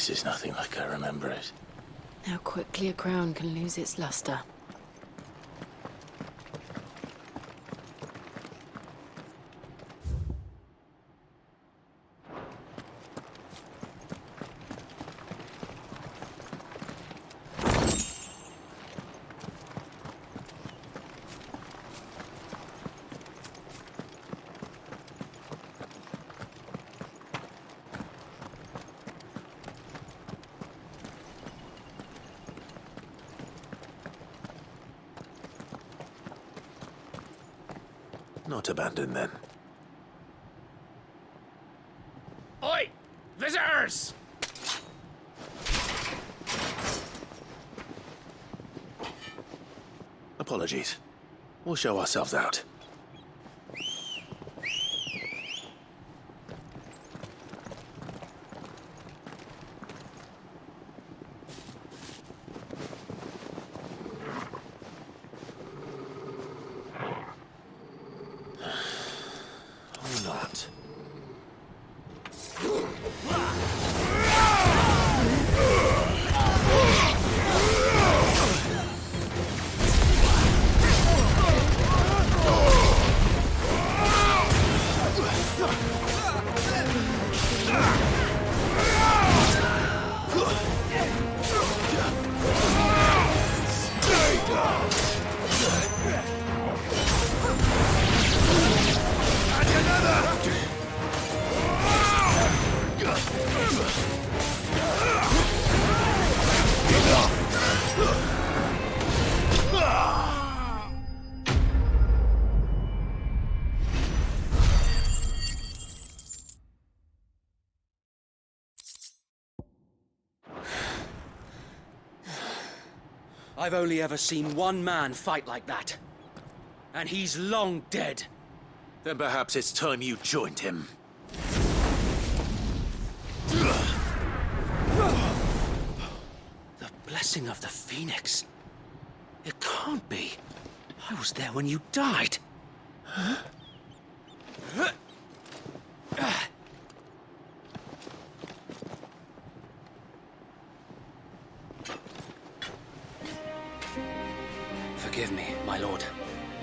This is nothing like I remember it. How quickly a crown can lose its luster. Not abandoned, then. Oi! Visitors! Apologies. We'll show ourselves out. Or not. I've only ever seen one man fight like that. And he's long dead. Then perhaps it's time you joined him. The blessing of the Phoenix. It can't be. I was there when you died. Forgive me, my lord.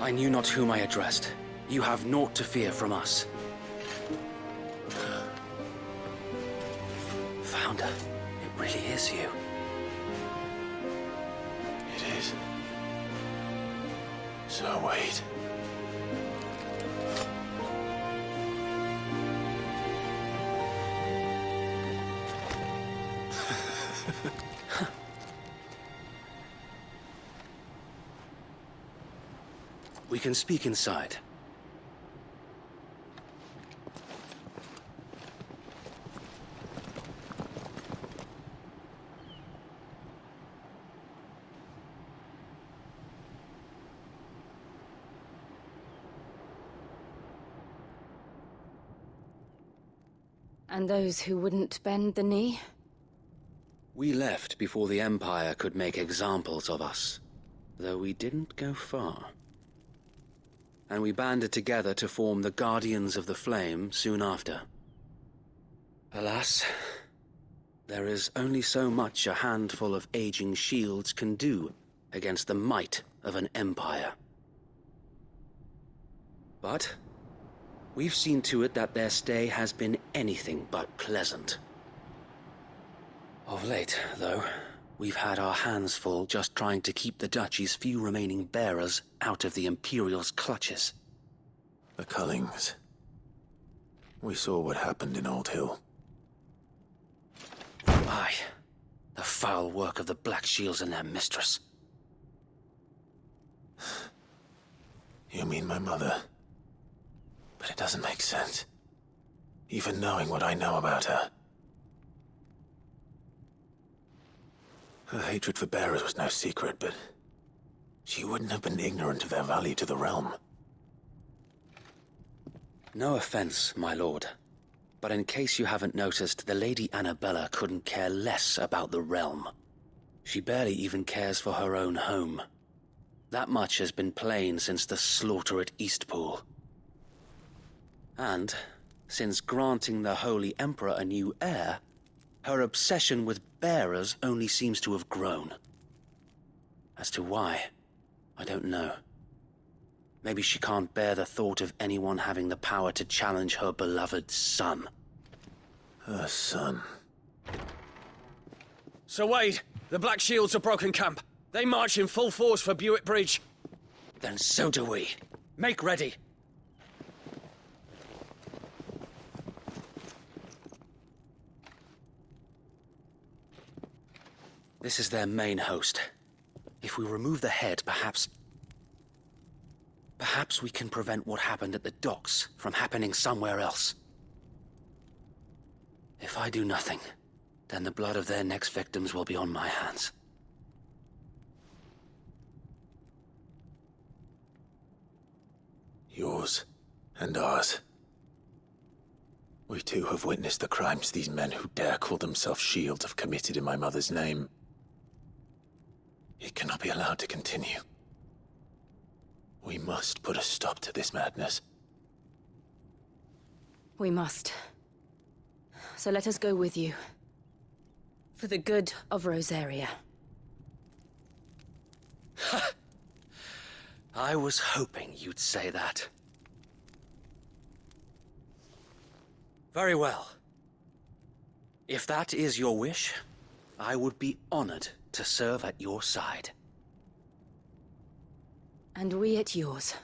I knew not whom I addressed. You have naught to fear from us. Founder, it really is you. It is. So wait. We can speak inside. And those who wouldn't bend the knee? We left before the Empire could make examples of us, though we didn't go far. And we banded together to form the Guardians of the Flame soon after. Alas, there is only so much a handful of aging shields can do against the might of an empire. But we've seen to it that their stay has been anything but pleasant. Of late, though, we've had our hands full just trying to keep the Duchy's few remaining bearers out of the Imperial's clutches. The Cullings. We saw what happened in Old Hill. Aye. The foul work of the Black Shields and their mistress. You mean my mother? But it doesn't make sense. Even knowing what I know about her. Her hatred for bearers was no secret, but she wouldn't have been ignorant of their value to the realm. No offense, my lord. But in case you haven't noticed, the Lady Annabella couldn't care less about the realm. She barely even cares for her own home. That much has been plain since the slaughter at Eastpool. And, since granting the Holy Emperor a new heir, Her obsession with bearers only seems to have grown. As to why, I don't know. Maybe she can't bear the thought of anyone having the power to challenge her beloved son. Her son. Sir Wade, the Black Shields have broken camp. They march in full force for Buick Bridge. Then so do we. Make ready. This is their main host. If we remove the head, perhaps we can prevent what happened at the docks from happening somewhere else. If I do nothing, then the blood of their next victims will be on my hands. Yours and ours. We too have witnessed the crimes these men who dare call themselves Shields have committed in my mother's name. It cannot be allowed to continue. We must put a stop to this madness. We must. So let us go with you. For the good of Rosaria. I was hoping you'd say that. Very well. If that is your wish, I would be honored to serve at your side. And we at yours.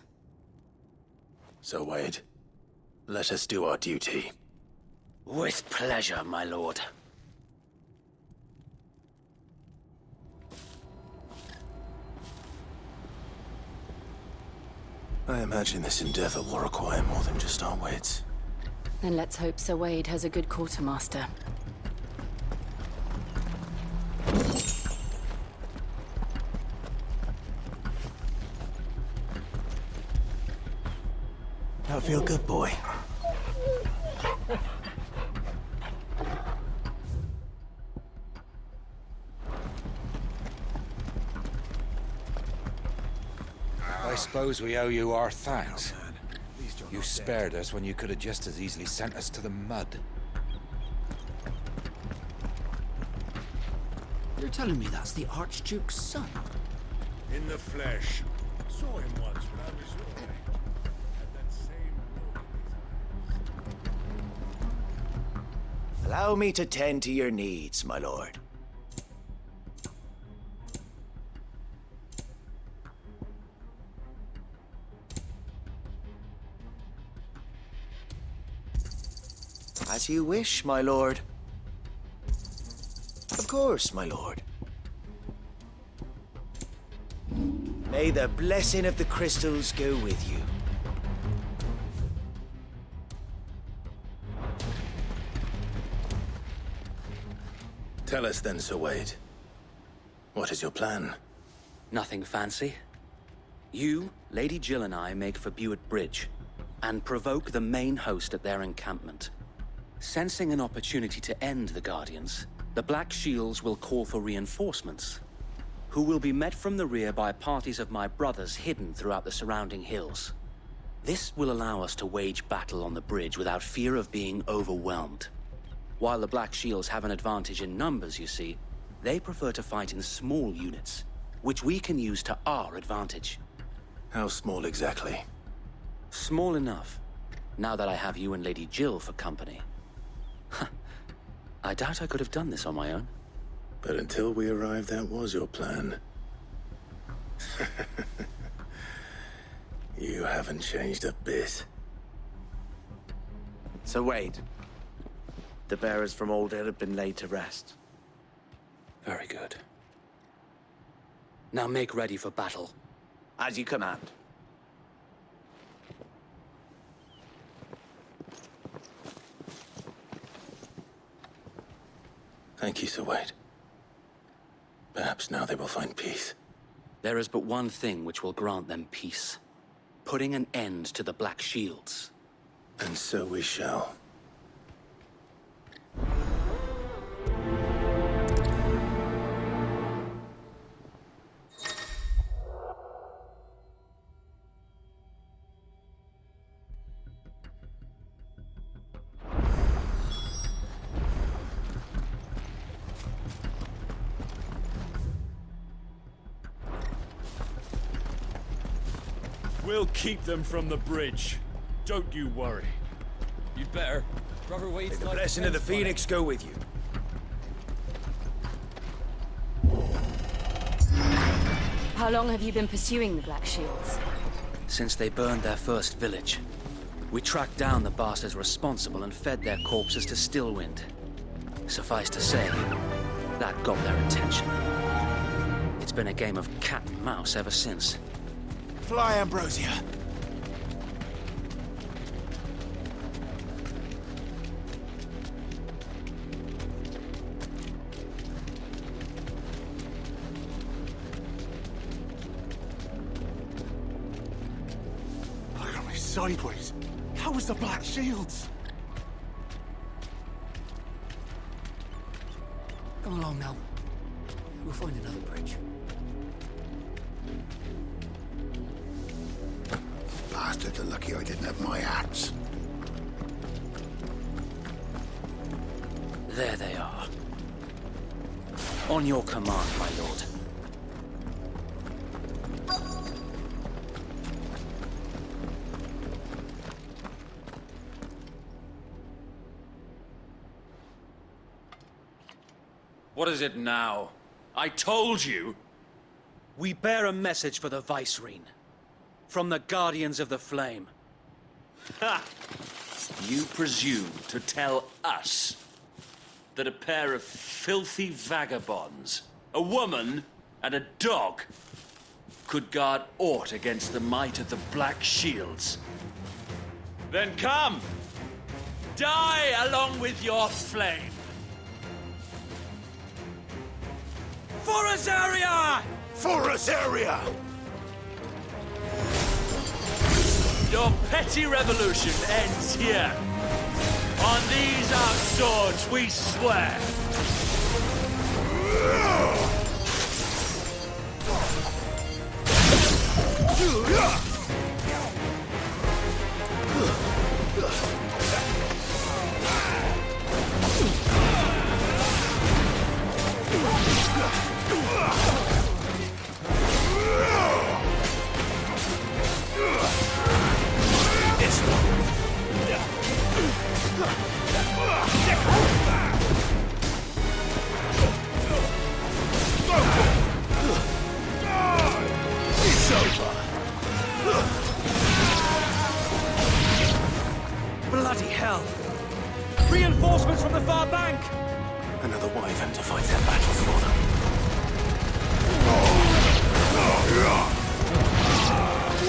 So, Wade, let us do our duty. With pleasure, my lord. I imagine this endeavor will require more than just our wits. Then let's hope Sir Wade has a good quartermaster. That feel good, boy. I suppose we owe you our thanks. You spared us when you could have just as easily sent us to the mud. You're telling me that's the Archduke's son? In the flesh. Saw him once when I was your age. Had that same look in his eyes. Allow me to tend to your needs, my lord. As you wish, my lord. Of course, my lord. May the blessing of the crystals go with you. Tell us then, Sir Wade. What is your plan? Nothing fancy. You, Lady Jill and I make for Buick Bridge, and provoke the main host at their encampment. Sensing an opportunity to end the Guardians, the Black Shields will call for reinforcements, who will be met from the rear by parties of my brothers hidden throughout the surrounding hills. This will allow us to wage battle on the bridge without fear of being overwhelmed. While the Black Shields have an advantage in numbers, you see, they prefer to fight in small units, which we can use to our advantage. How small exactly? Small enough, now that I have you and Lady Jill for company. I doubt I could have done this on my own. But until we arrived, that was your plan. You haven't changed a bit. Sir Wade, the bearers from Old Ed have been laid to rest. Very good. Now make ready for battle. As you command. Thank you, Sir Wade. Perhaps now they will find peace. There is but one thing which will grant them peace. Putting an end to the Black Shields. And so we shall. We'll keep them from the bridge. Don't you worry. You'd better. Brother Wade's May the life blessing of the depends on it. Phoenix go with you. How long have you been pursuing the Black Shields? Since they burned their first village, we tracked down the bastards responsible and fed their corpses to Stillwind. Suffice to say, that got their attention. It's been a game of cat and mouse ever since. Fly, Ambrosia. Look at me sideways. How was the Black Shields? Come along now. We'll find another bridge. Bastards are lucky I didn't have my axe. There they are. On your command, my lord. What is it now? I told you! We bear a message for the Vicereine. From the Guardians of the Flame. Ha! You presume to tell us that a pair of filthy vagabonds, a woman and a dog, could guard aught against the might of the Black Shields? Then come! Die along with your flame! For Azaria! For Azaria! Your petty revolution ends here. On these our swords we swear. Bloody hell! Reinforcements from the far bank! Another wyvern to fight their battle for them.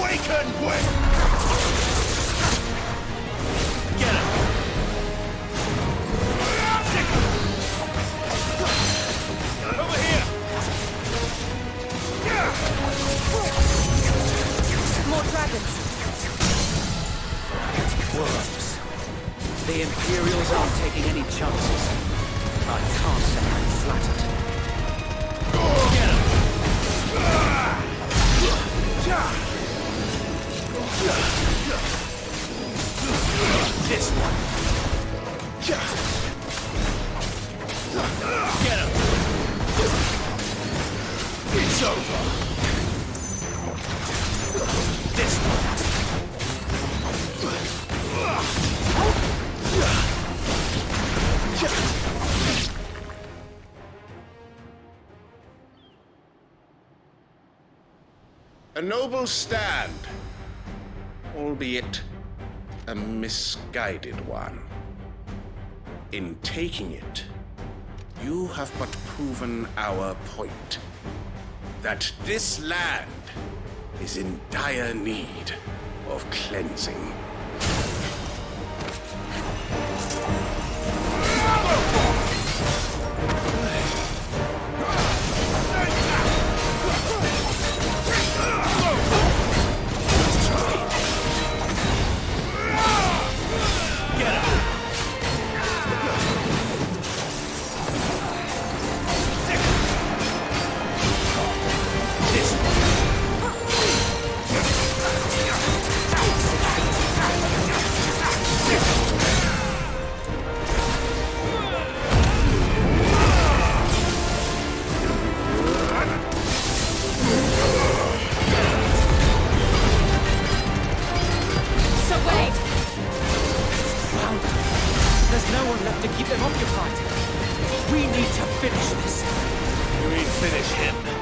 Waken, Get him! Over here! More dragons! Worms. The Imperials aren't taking any chances. I can't say I'm flattered. Get him! This one. Get him! It's over! This one. A noble stand, albeit a misguided one. In taking it, you have but proven our point. That this land is in dire need of cleansing. finish him.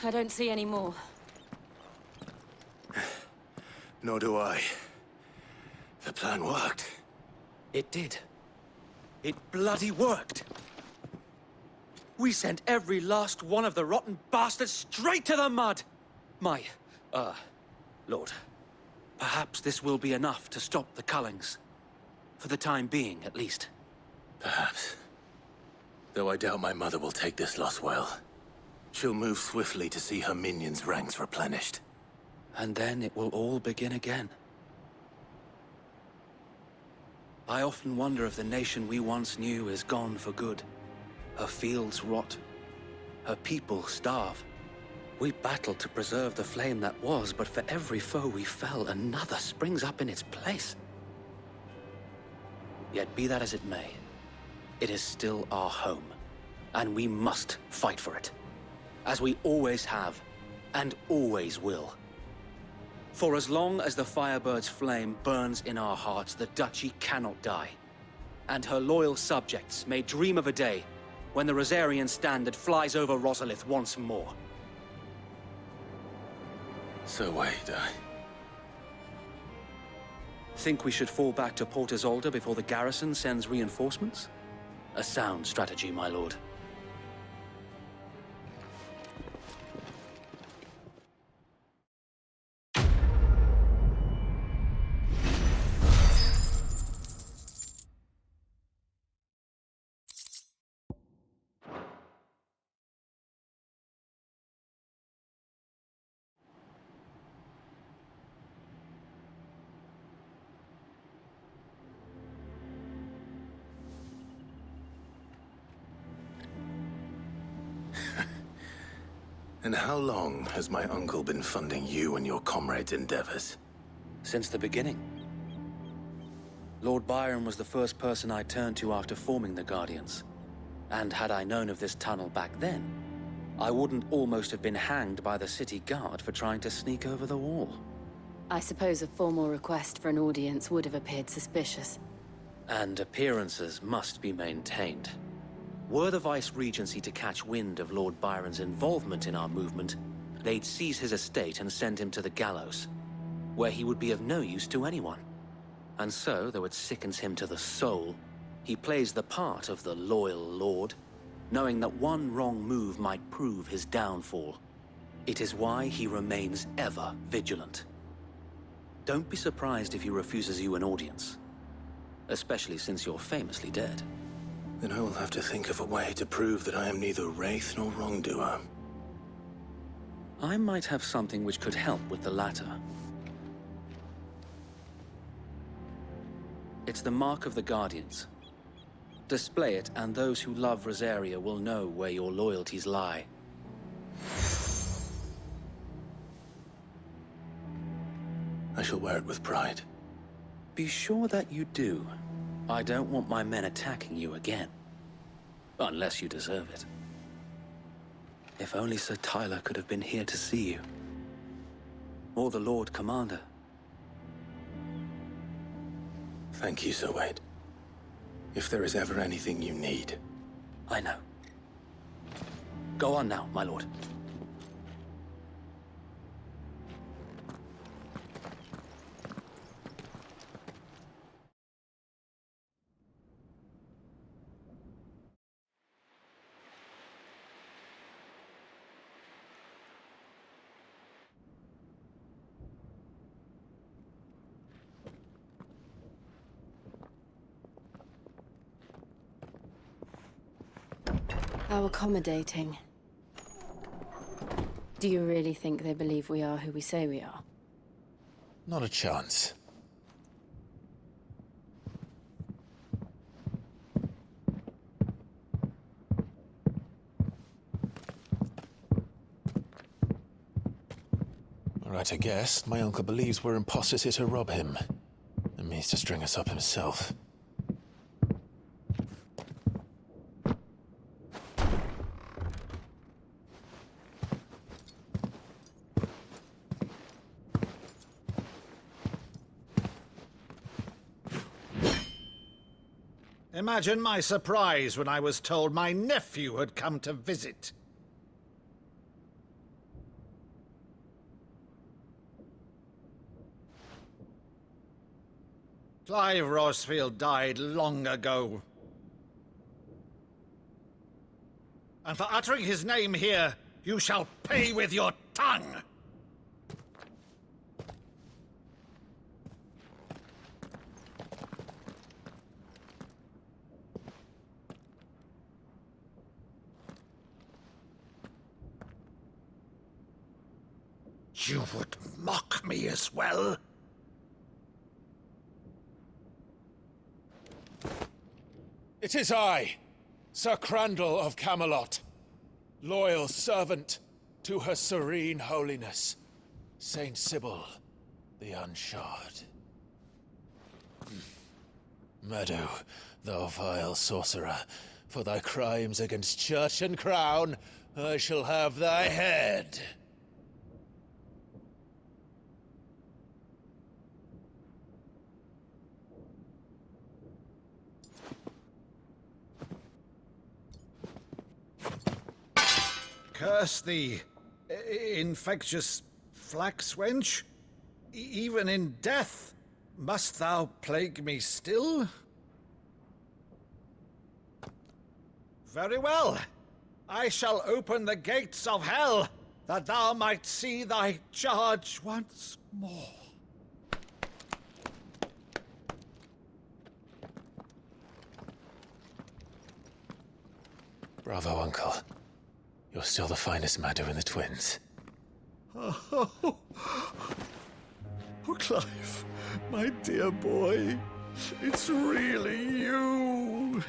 I don't see any more. Nor do I. The plan worked. It did. It bloody worked. We sent every last one of the rotten bastards straight to the mud! Lord, perhaps this will be enough to stop the Cullings. For the time being, at least. Perhaps. Though I doubt my mother will take this loss well. She'll move swiftly to see her minions' ranks replenished. And then it will all begin again. I often wonder if the nation we once knew is gone for good. Her fields rot. Her people starve. We battled to preserve the flame that was, but for every foe we fell, another springs up in its place. Yet be that as it may, it is still our home, and we must fight for it. As we always have, and always will. For as long as the Firebird's flame burns in our hearts, the Duchy cannot die. And her loyal subjects may dream of a day when the Rosarian standard flies over Rosalith once more. So wait, Think we should fall back to Port Isolde before the garrison sends reinforcements? A sound strategy, my lord. And how long has my uncle been funding you and your comrades' endeavors? Since the beginning. Lord Byron was the first person I turned to after forming the Guardians. And had I known of this tunnel back then, I wouldn't almost have been hanged by the city guard for trying to sneak over the wall. I suppose a formal request for an audience would have appeared suspicious. And appearances must be maintained. Were the Vice-Regency to catch wind of Lord Byron's involvement in our movement, they'd seize his estate and send him to the gallows, where he would be of no use to anyone. And so, though it sickens him to the soul, he plays the part of the loyal lord, knowing that one wrong move might prove his downfall. It is why he remains ever vigilant. Don't be surprised if he refuses you an audience, especially since you're famously dead. Then I will have to think of a way to prove that I am neither wraith nor wrongdoer. I might have something which could help with the latter. It's the mark of the Guardians. Display it, and those who love Rosaria will know where your loyalties lie. I shall wear it with pride. Be sure that you do. I don't want my men attacking you again. Unless you deserve it. If only Sir Tyler could have been here to see you. Or the Lord Commander. Thank you, Sir Wade. If there is ever anything you need. I know. Go on now, my lord. How accommodating. Do you really think they believe we are who we say we are? Not a chance. Right, I guess. My uncle believes we're imposters here to rob him. And means to string us up himself. Imagine my surprise when I was told my nephew had come to visit. Clive Rosefield died long ago. And for uttering his name here, you shall pay with your tongue! You would mock me as well? It is I, Sir Crandall of Camelot, loyal servant to Her Serene Holiness, Saint Sybil the Unshod. Meadow, thou vile sorcerer, for thy crimes against church and crown, I shall have thy head. Curse thee, infectious flax wench. Even in death, must thou plague me still? Very well. I shall open the gates of hell, that thou might see thy charge once more. Bravo, Uncle. You're still the finest Maddo in the twins. Oh, Clive, my dear boy, it's really you.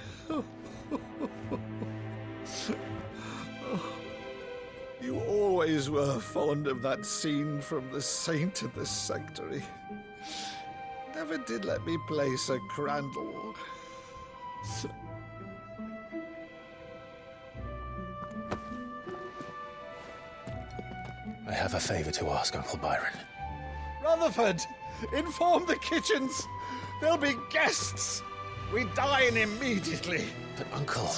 You always were fond of that scene from The Saint and the Sanctuary. Never did let me play Sir Crandall. I have a favor to ask, Uncle Byron. Rutherford, inform the kitchens. There'll be guests. We dine immediately. But, Uncle...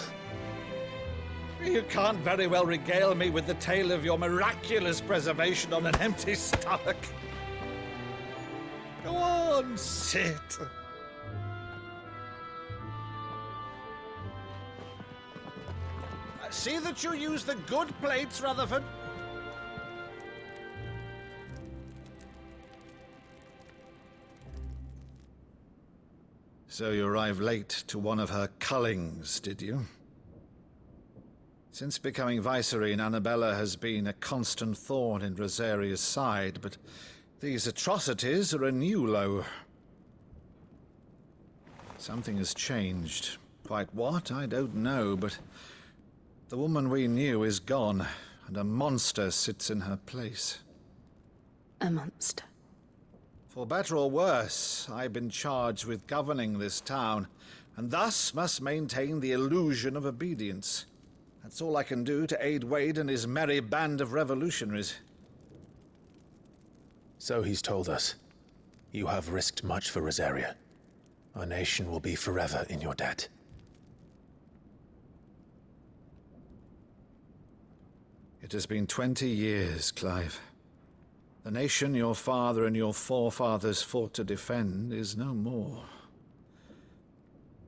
You can't very well regale me with the tale of your miraculous preservation on an empty stomach. Go on, sit. See that you use the good plates, Rutherford. So you arrived late to one of her cullings, did you? Since becoming Vicereine, Annabella has been a constant thorn in Rosaria's side, but these atrocities are a new low. Something has changed. Quite what, I don't know, but the woman we knew is gone, and a monster sits in her place. A monster? For better or worse, I've been charged with governing this town, and thus must maintain the illusion of obedience. That's all I can do to aid Wade and his merry band of revolutionaries. So he's told us. You have risked much for Rosaria. Our nation will be forever in your debt. It has been 20 years, Clive. The nation your father and your forefathers fought to defend is no more.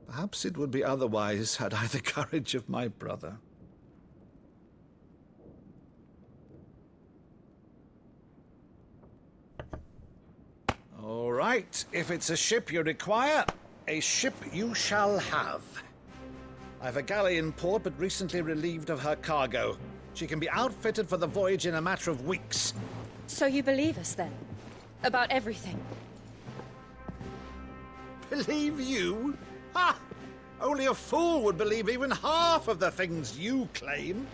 Perhaps it would be otherwise had I the courage of my brother. All right, if it's a ship you require, a ship you shall have. I've a galley in port, but recently relieved of her cargo. She can be outfitted for the voyage in a matter of weeks. So you believe us, then? About everything? Believe you? Ha! Only a fool would believe even half of the things you claim.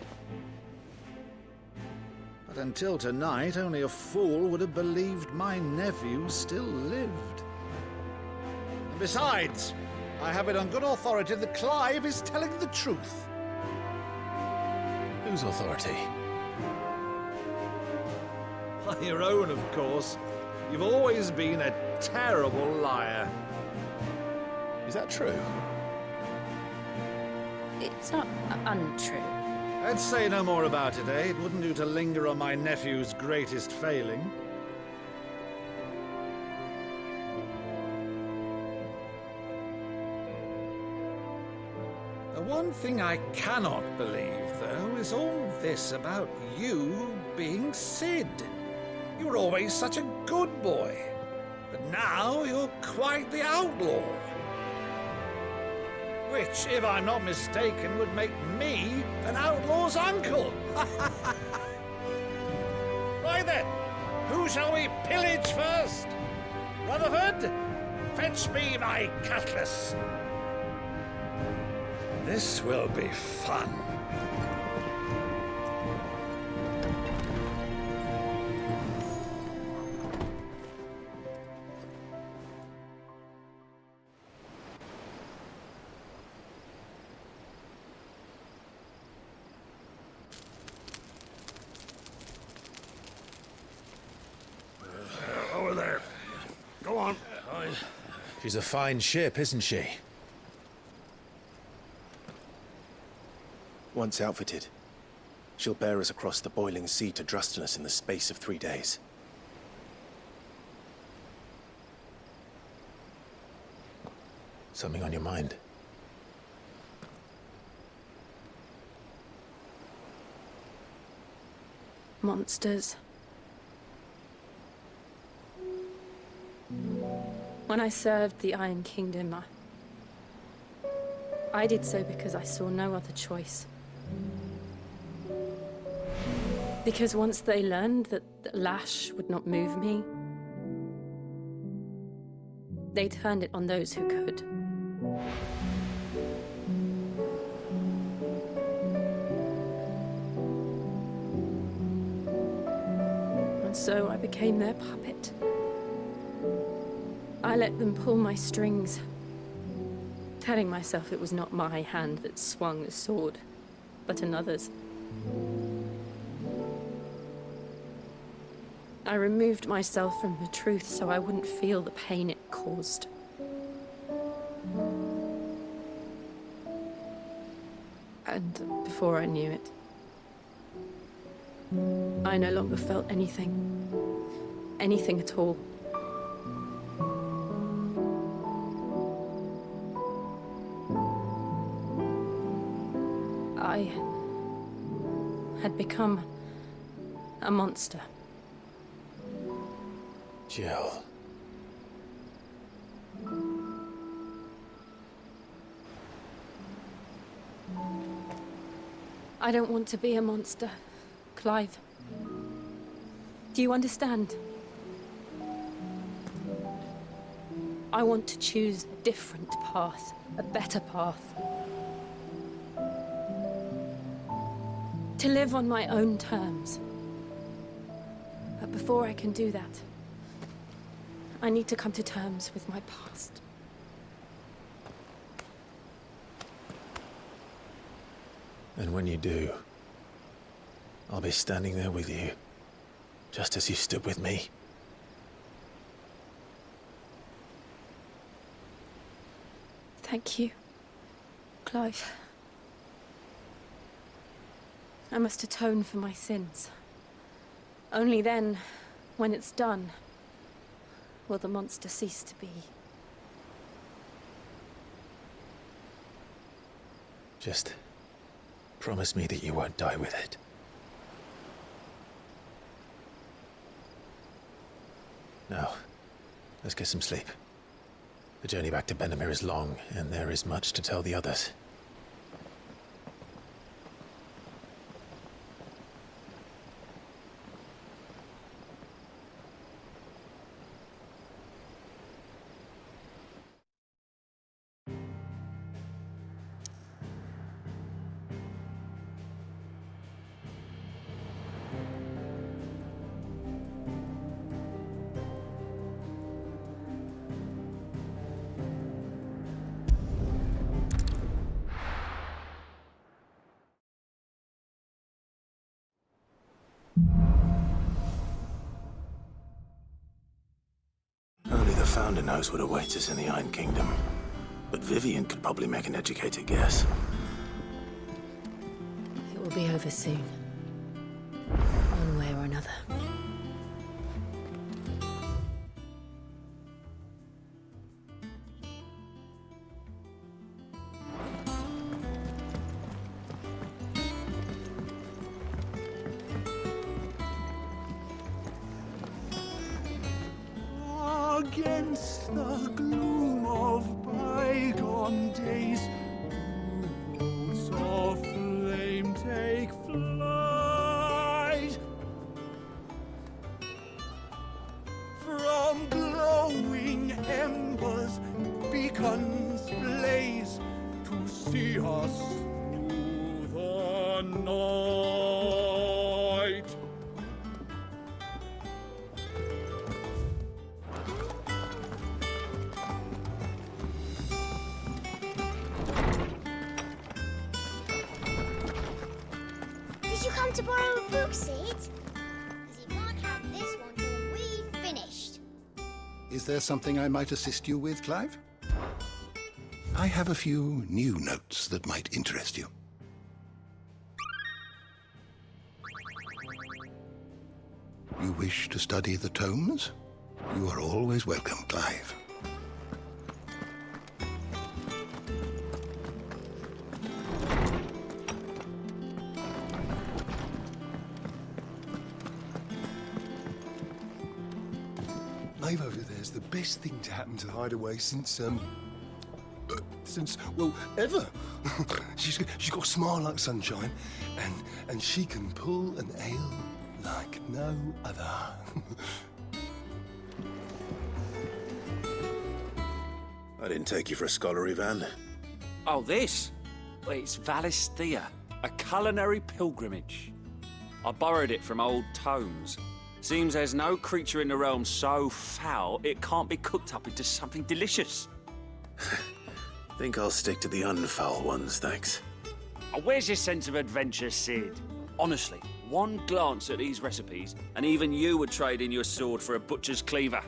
But until tonight, only a fool would have believed my nephew still lived. And besides, I have it on good authority that Clive is telling the truth. Whose authority? On your own, of course. You've always been a terrible liar. Is that true? It's not untrue. I'd say no more about it, eh? It wouldn't do to linger on my nephew's greatest failing. The one thing I cannot believe, though, is all this about you being Sid. You were always such a good boy, but now you're quite the outlaw. Which, if I'm not mistaken, would make me an outlaw's uncle. Right then, who shall we pillage first? Rutherford, fetch me my cutlass. This will be fun. Over there. Go on. She's a fine ship, isn't she? Once outfitted, she'll bear us across the boiling sea to Drustinus in the space of 3 days. Something on your mind? Monsters. When I served the Iron Kingdom, I did so because I saw no other choice. Because once they learned that the lash would not move me, they turned it on those who could. And so I became their puppet. I let them pull my strings, telling myself it was not my hand that swung the sword, but another's. I removed myself from the truth so I wouldn't feel the pain it caused. And before I knew it, I no longer felt anything. Anything at all. I had become a monster. Jill. I don't want to be a monster, Clive. Do you understand? I want to choose a different path, a better path. To live on my own terms. But before I can do that, I need to come to terms with my past. And when you do, I'll be standing there with you, just as you stood with me. Thank you, Clive. I must atone for my sins. Only then, when it's done, will the monster cease to be. Just promise me that you won't die with it. Now, let's get some sleep. The journey back to Benamir is long, and there is much to tell the others. Founder knows what awaits us in the Iron Kingdom, but Vivian could probably make an educated guess. It will be over soon. One way or another. Against the gloom of bygone days, roots of flame take flight. From glowing embers, beacons blaze to see us through the night. Did you come to borrow a book, Sid? Because you can't have this one till we've finished. Is there something I might assist you with, Clive? I have a few new notes that might interest you. You wish to study the tomes? You are always welcome, Clive. Live over there's the best thing to happen to Hideaway since, well, ever. she's got a smile like sunshine, and she can pull an ale like no other. I didn't take you for a scholar, Ivan. Oh, this? Well, it's Valisthea, a culinary pilgrimage. I borrowed it from old tomes. Seems there's no creature in the realm so foul it can't be cooked up into something delicious. Think I'll stick to the unfoul ones, thanks. Oh, where's your sense of adventure, Sid? Honestly, one glance at these recipes, and even you would trade in your sword for a butcher's cleaver.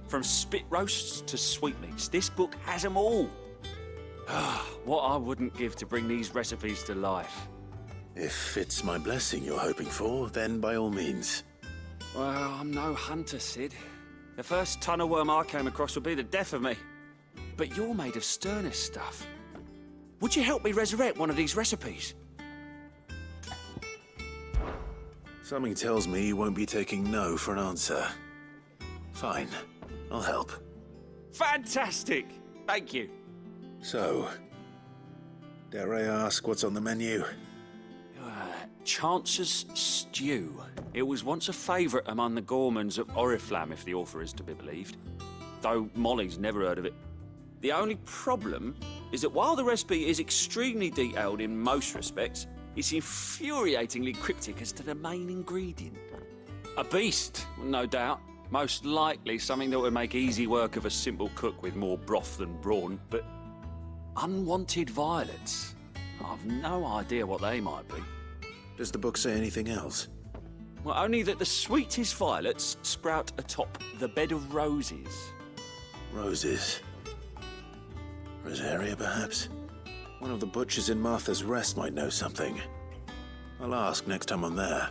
From spit roasts to sweetmeats, this book has them all. What I wouldn't give to bring these recipes to life. If it's my blessing you're hoping for, then by all means. Well, I'm no hunter, Sid. The first ton of worm I came across would be the death of me. But you're made of sterner stuff. Would you help me resurrect one of these recipes? Something tells me you won't be taking no for an answer. Fine, I'll help. Fantastic! Thank you. So, dare I ask what's on the menu? Chance's Stew. It was once a favourite among the gourmands of Oriflamme, if the author is to be believed. Though Molly's never heard of it. The only problem is that while the recipe is extremely detailed in most respects, it's infuriatingly cryptic as to the main ingredient. A beast, no doubt. Most likely something that would make easy work of a simple cook with more broth than brawn, but unwanted violets. I've no idea what they might be. Does the book say anything else? Well, only that the sweetest violets sprout atop the bed of roses. Roses. Rosaria, perhaps? One of the butchers in Martha's Rest might know something. I'll ask next time I'm there.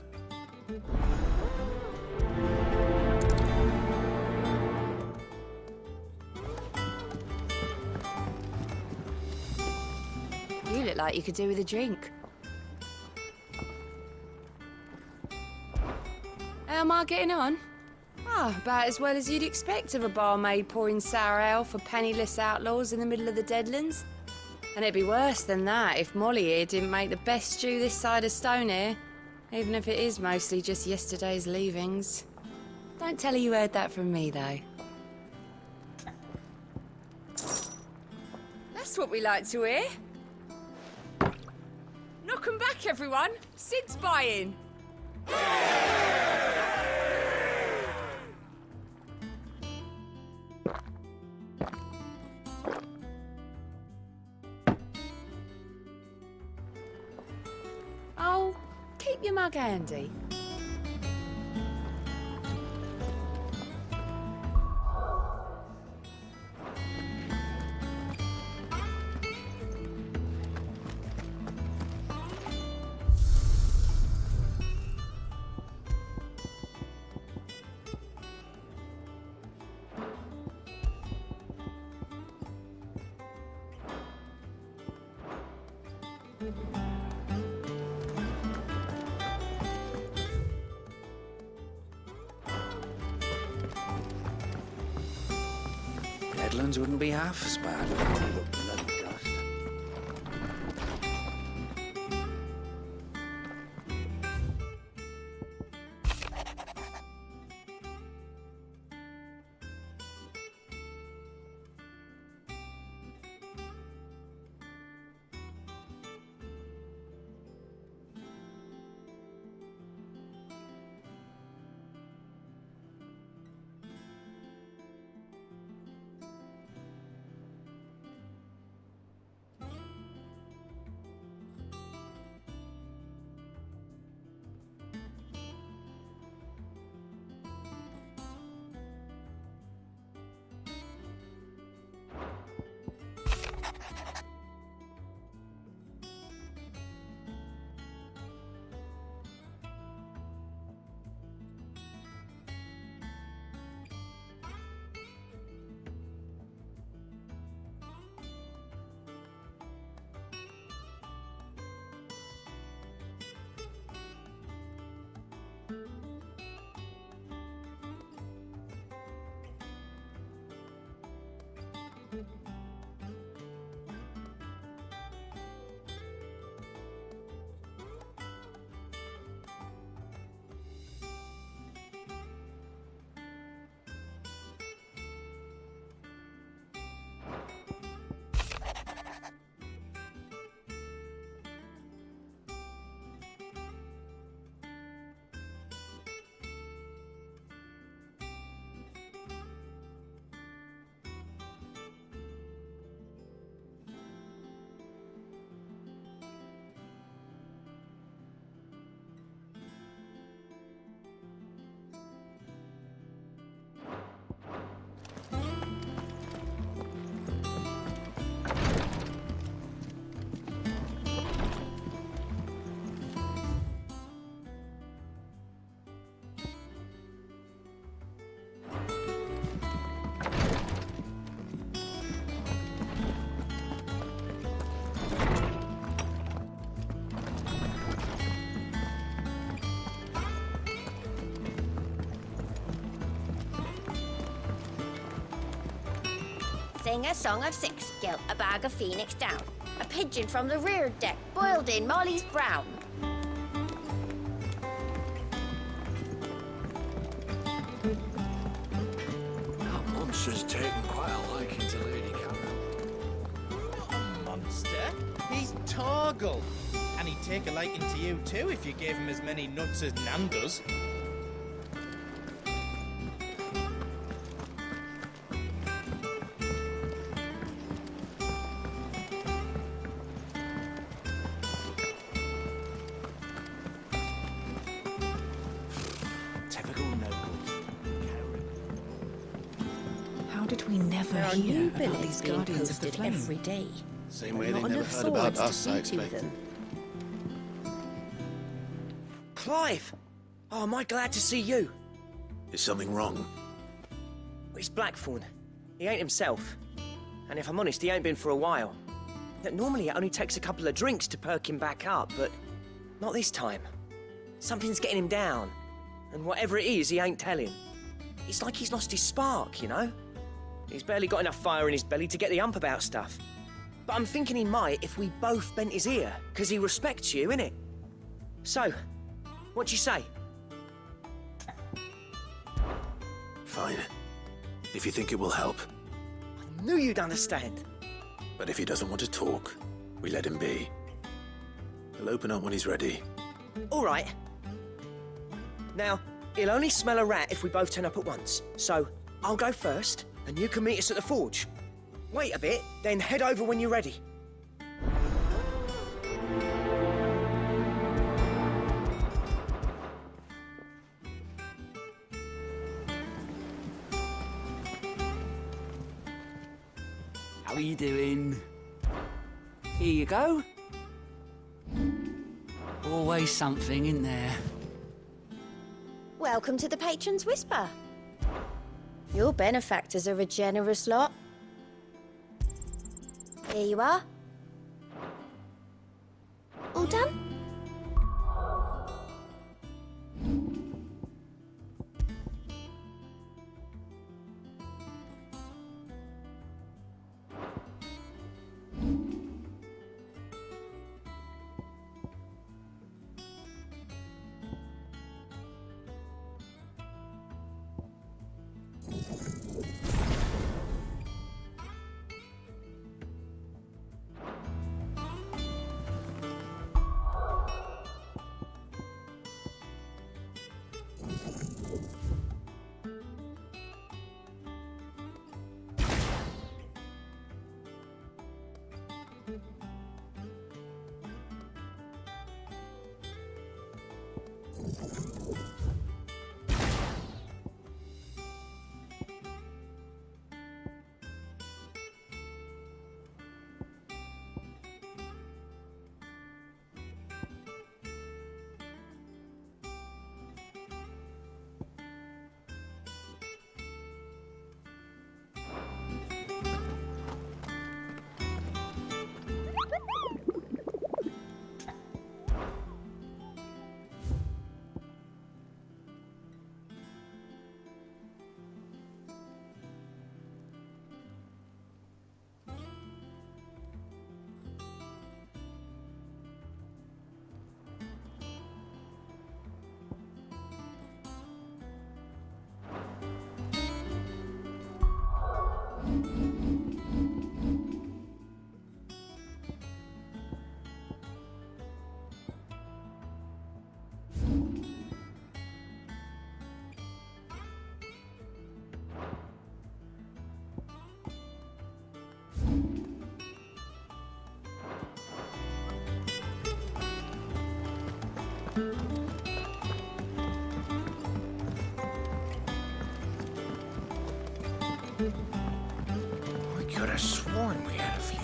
You look like you could do with a drink. How am I getting on? About as well as you'd expect of a barmaid pouring sour ale for penniless outlaws in the middle of the Deadlands. And it'd be worse than that if Molly here didn't make the best stew this side of Stone, even if it is mostly just yesterday's leavings. Don't tell her you heard that from me, though. That's what we like to hear. Knock 'em back, everyone. Sid's buying. Oh, keep your mug handy. Deadlands wouldn't be half as bad without all the bloody dust. Sing a song of six, gilt a bag of phoenix down. A pigeon from the rear deck, boiled in Molly's brown. That monster's taken quite a liking to Lady Karen. Not a monster. He's Torgal. And he'd take a liking to you too if you gave him as many nuts as Nan does. How did we never hear about these Guardians of the Flame? Every day. Same way they never heard about us, I expect. Clive! Oh, am I glad to see you? Is something wrong? It's Blackthorn. He ain't himself. And if I'm honest, he ain't been for a while. Yet normally it only takes a couple of drinks to perk him back up, but not this time. Something's getting him down. And whatever it is, he ain't telling. It's like he's lost his spark, you know? He's barely got enough fire in his belly to get the ump about stuff. But I'm thinking he might if we both bent his ear, because he respects you, innit? So, what do you say? Fine. If you think it will help. I knew you'd understand. But if he doesn't want to talk, we let him be. He'll open up when he's ready. All right. Now, he'll only smell a rat if we both turn up at once. So, I'll go first, and you can meet us at the forge. Wait a bit, then head over when you're ready. How are you doing? Here you go. Always something in there. Welcome to the Patron's Whisper. Your benefactors are a generous lot. Here you are. All done? I could have sworn we had a few.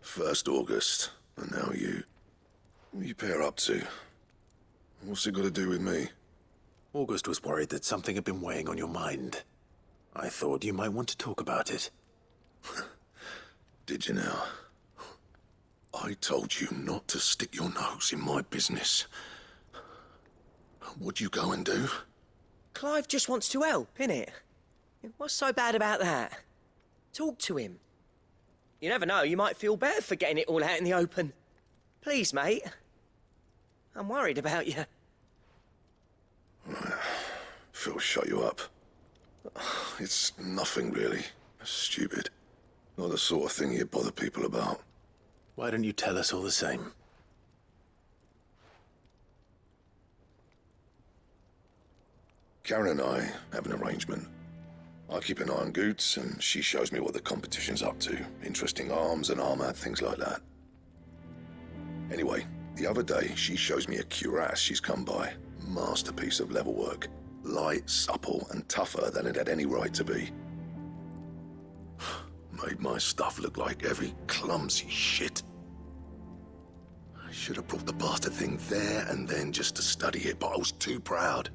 First August, and now you. What you pair up to? What's it got to do with me? August was worried that something had been weighing on your mind. I thought you might want to talk about it. Did you now? I told you not to stick your nose in my business. What'd you go and do? Clive just wants to help, innit? What's so bad about that? Talk to him. You never know, you might feel better for getting it all out in the open. Please, mate. I'm worried about you. Phil, shut you up. It's nothing, really. Stupid. Not the sort of thing you bother people about. Why don't you tell us all the same? Karen and I have an arrangement. I keep an eye on Goots, and she shows me what the competition's up to. Interesting arms and armor, things like that. Anyway, the other day, she shows me a cuirass she's come by. Masterpiece of level work. Light, supple, and tougher than it had any right to be. Made my stuff look like every clumsy shit. I should have brought the bastard thing there and then just to study it, but I was too proud.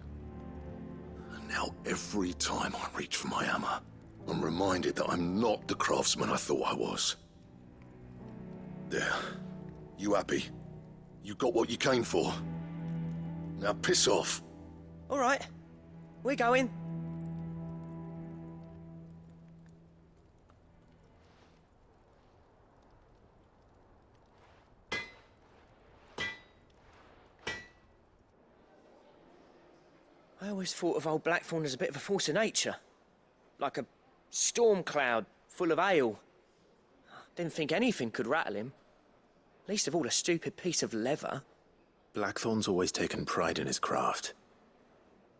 And now every time I reach for my hammer, I'm reminded that I'm not the craftsman I thought I was. There. You happy? You got what you came for. Now piss off. All right. We're going. I always thought of old Blackthorn as a bit of a force of nature. Like a storm cloud full of ale. Didn't think anything could rattle him. Least of all a stupid piece of leather. Blackthorn's always taken pride in his craft.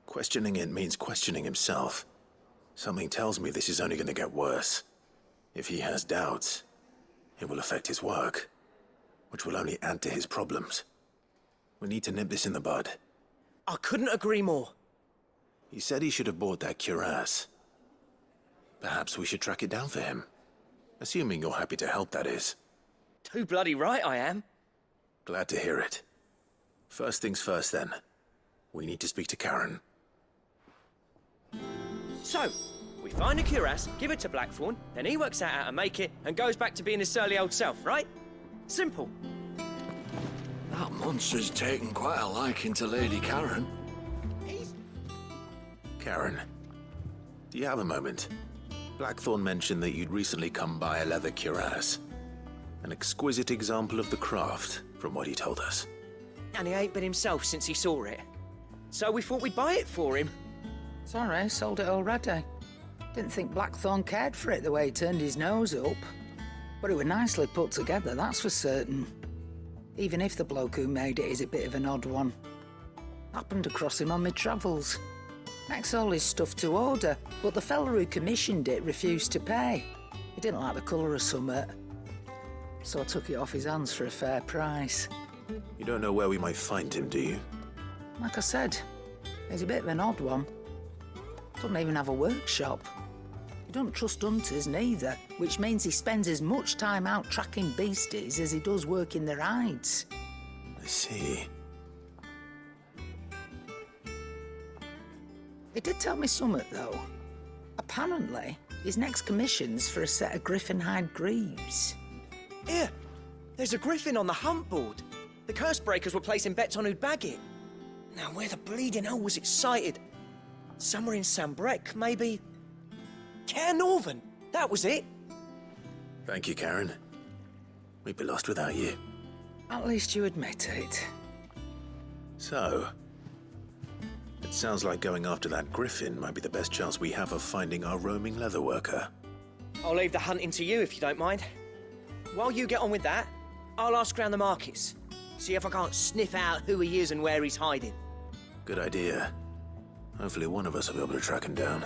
Questioning it means questioning himself. Something tells me this is only going to get worse. If he has doubts, it will affect his work, which will only add to his problems. We need to nip this in the bud. I couldn't agree more. He said he should have bought that cuirass. Perhaps we should track it down for him. Assuming you're happy to help, that is. Too bloody right I am. Glad to hear it. First things first, then. We need to speak to Karen. So, we find a cuirass, give it to Blackthorn, then he works out how to make it and goes back to being his surly old self, right? Simple. That monster's taken quite a liking to Lady Karen. Karen, do you have a moment? Blackthorn mentioned that you'd recently come by a leather cuirass. An exquisite example of the craft, from what he told us. And he ain't been himself since he saw it. So we thought we'd buy it for him. Sorry, sold it already. Didn't think Blackthorn cared for it the way he turned his nose up. But it was nicely put together, that's for certain. Even if the bloke who made it is a bit of an odd one. Happened across him on my travels. Makes all his stuff to order, but the fella who commissioned it refused to pay. He didn't like the colour of summit. So I took it off his hands for a fair price. You don't know where we might find him, do you? Like I said, he's a bit of an odd one. Doesn't even have a workshop. He don't trust hunters neither, which means he spends as much time out tracking beasties as he does working their hides. I see. He did tell me something, though. Apparently, his next commission's for a set of griffin hide greaves. Here, there's a griffin on the hunt board. The curse breakers were placing bets on who'd bag it. Now, where the bleeding hell was it sighted? Somewhere in Sambrec, maybe? Care Northern, that was it. Thank you, Karen. We'd be lost without you. At least you admit it. So, it sounds like going after that griffin might be the best chance we have of finding our roaming leather worker. I'll leave the hunting to you if you don't mind. While you get on with that, I'll ask around the markets. See if I can't sniff out who he is and where he's hiding. Good idea. Hopefully one of us will be able to track him down.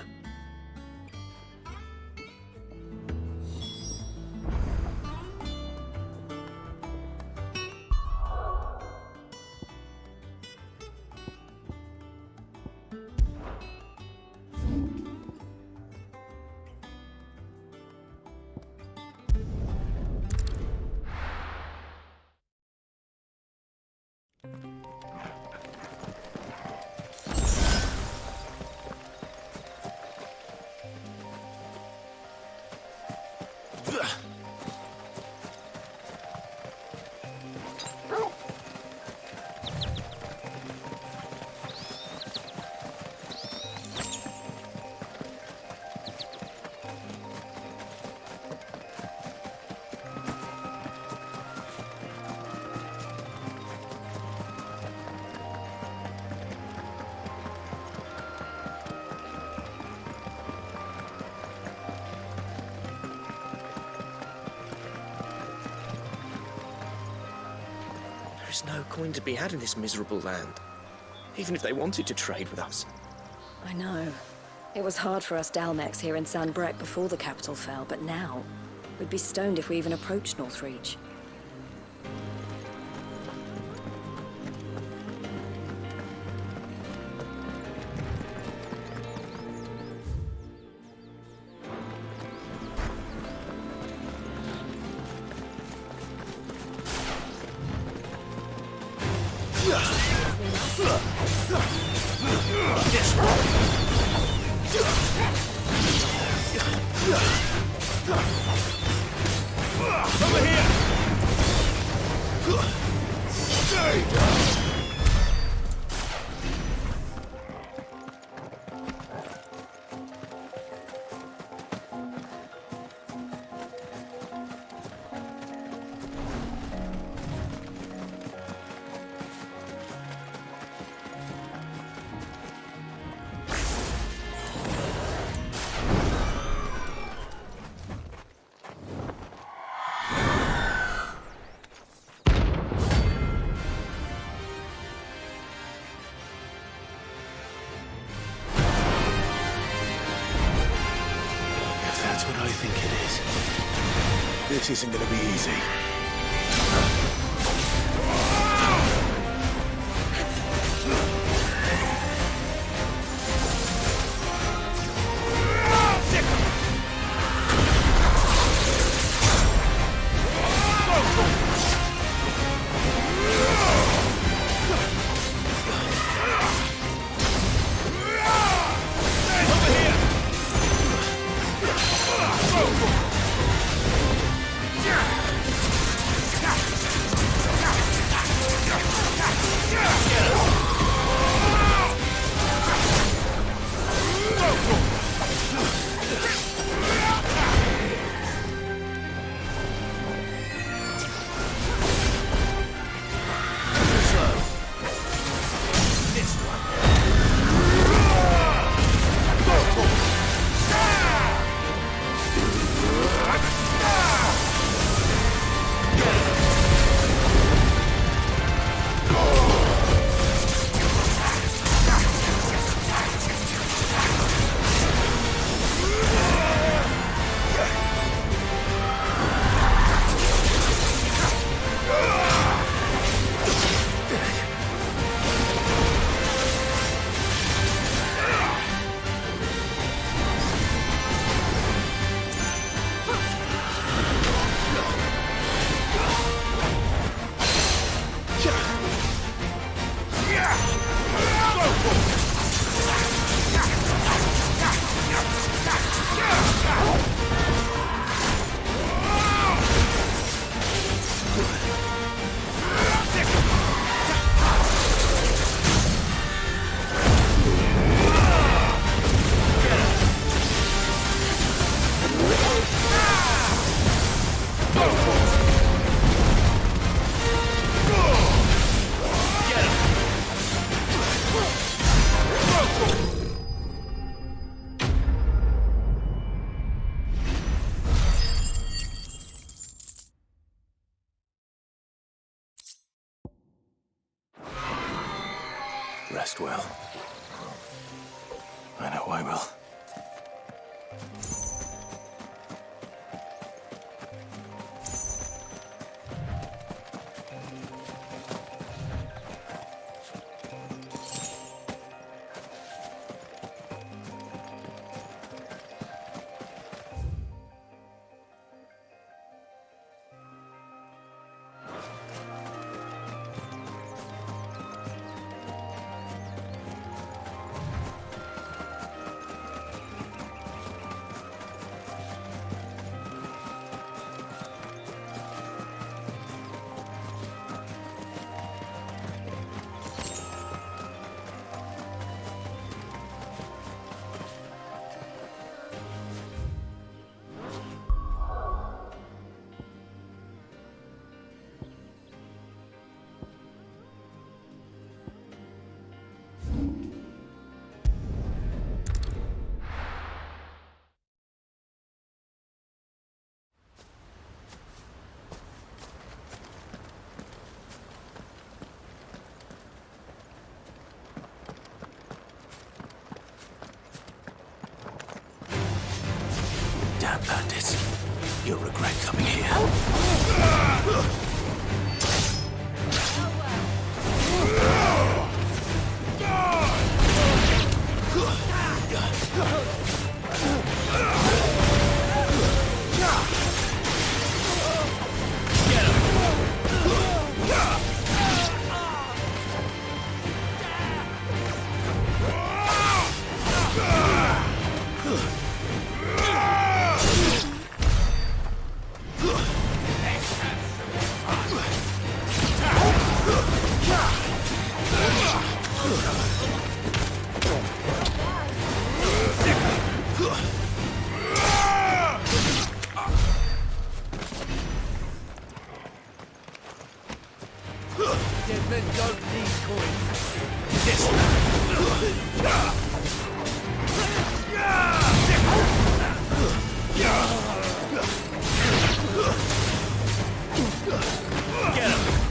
There's no coin to be had in this miserable land. Even if they wanted to trade with us. I know. It was hard for us Dalmex here in Sanbrec before the capital fell, but now we'd be stoned if we even approached Northreach. Over here! Stay down! That's what I think it is. This isn't going to be easy. rest well. I know I will. Damn bandits. You'll regret coming here. Dead men don't need coins. Yes. Get him.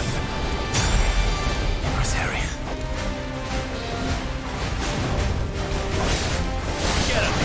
alive. Where's Harry? Get him!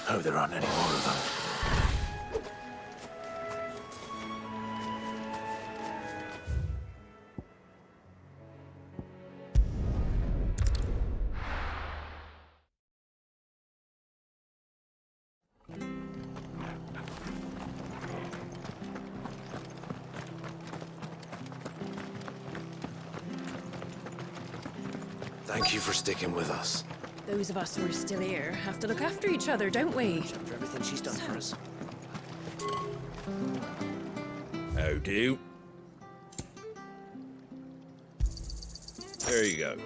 Hope there aren't any more of them. Thank you for sticking with us. Those of us who are still here have to look after each other, don't we? For everything she's done for us. How do? There you go.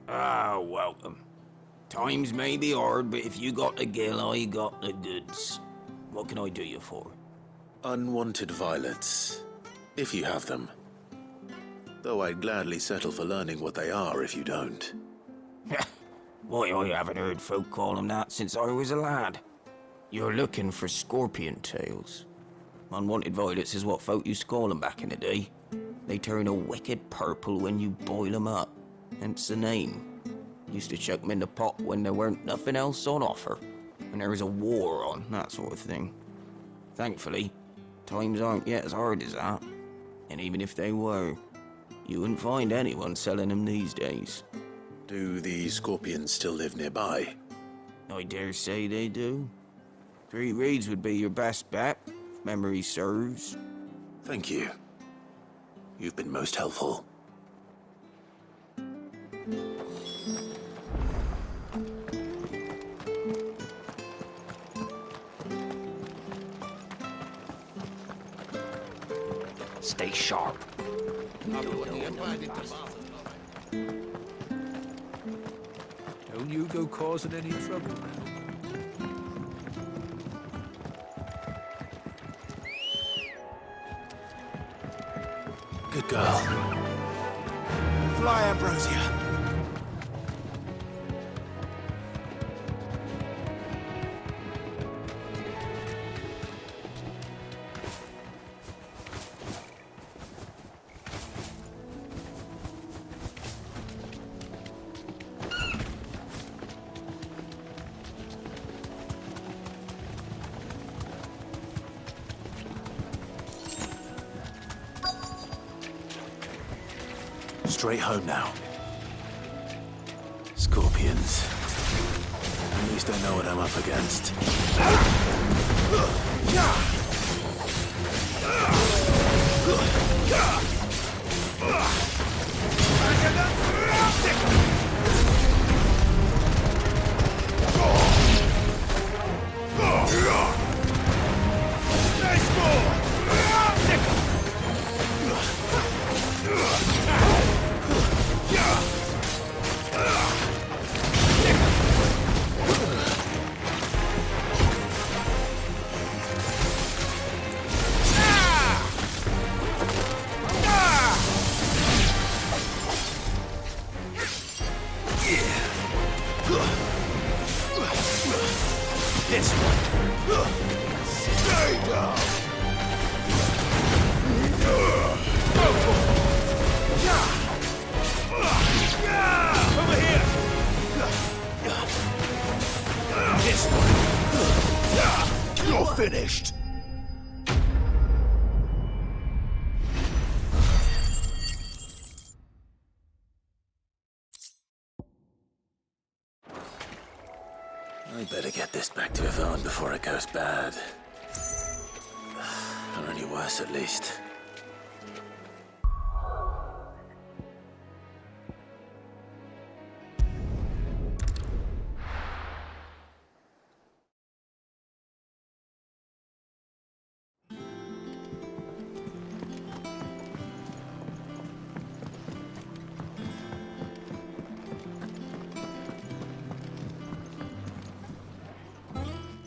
Ah, welcome. Times may be hard, but if you got the gill, I got the goods. What can I do you for? Unwanted violets, if you have them. Though I'd gladly settle for learning what they are if you don't. Why, I haven't heard folk call them that since I was a lad. You're looking for scorpion tails. Unwanted violets is what folk used to call them back in the day. They turn a wicked purple when you boil them up, hence the name. Used to chuck them in the pot when there weren't nothing else on offer. When there was a war on, that sort of thing. Thankfully, times aren't yet as hard as that. And even if they were, you wouldn't find anyone selling them these days. Do the scorpions still live nearby? I dare say they do. 3 Reeds would be your best bet, if memory serves. Thank you. You've been most helpful. Stay sharp. Don't you go causing any trouble now. Good girl. Fly, Ambrosia. Straight home now. Scorpions. At least I know what I'm up against. This one. Stay down. Over here. This one. You're finished. I better get this back to Yvonne before it goes bad. Or any worse, at least.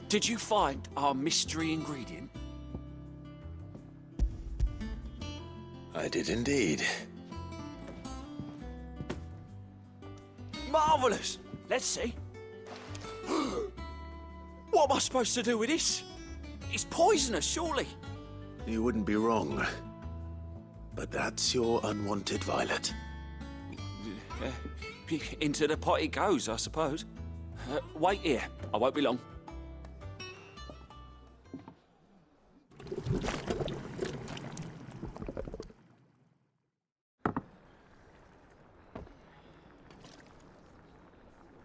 Did you find our mystery ingredient? I did indeed. Marvellous! Let's see. What am I supposed to do with this? It's poisonous, surely. You wouldn't be wrong. But that's your unwanted violet. Into the pot it goes, I suppose. Wait here. I won't be long.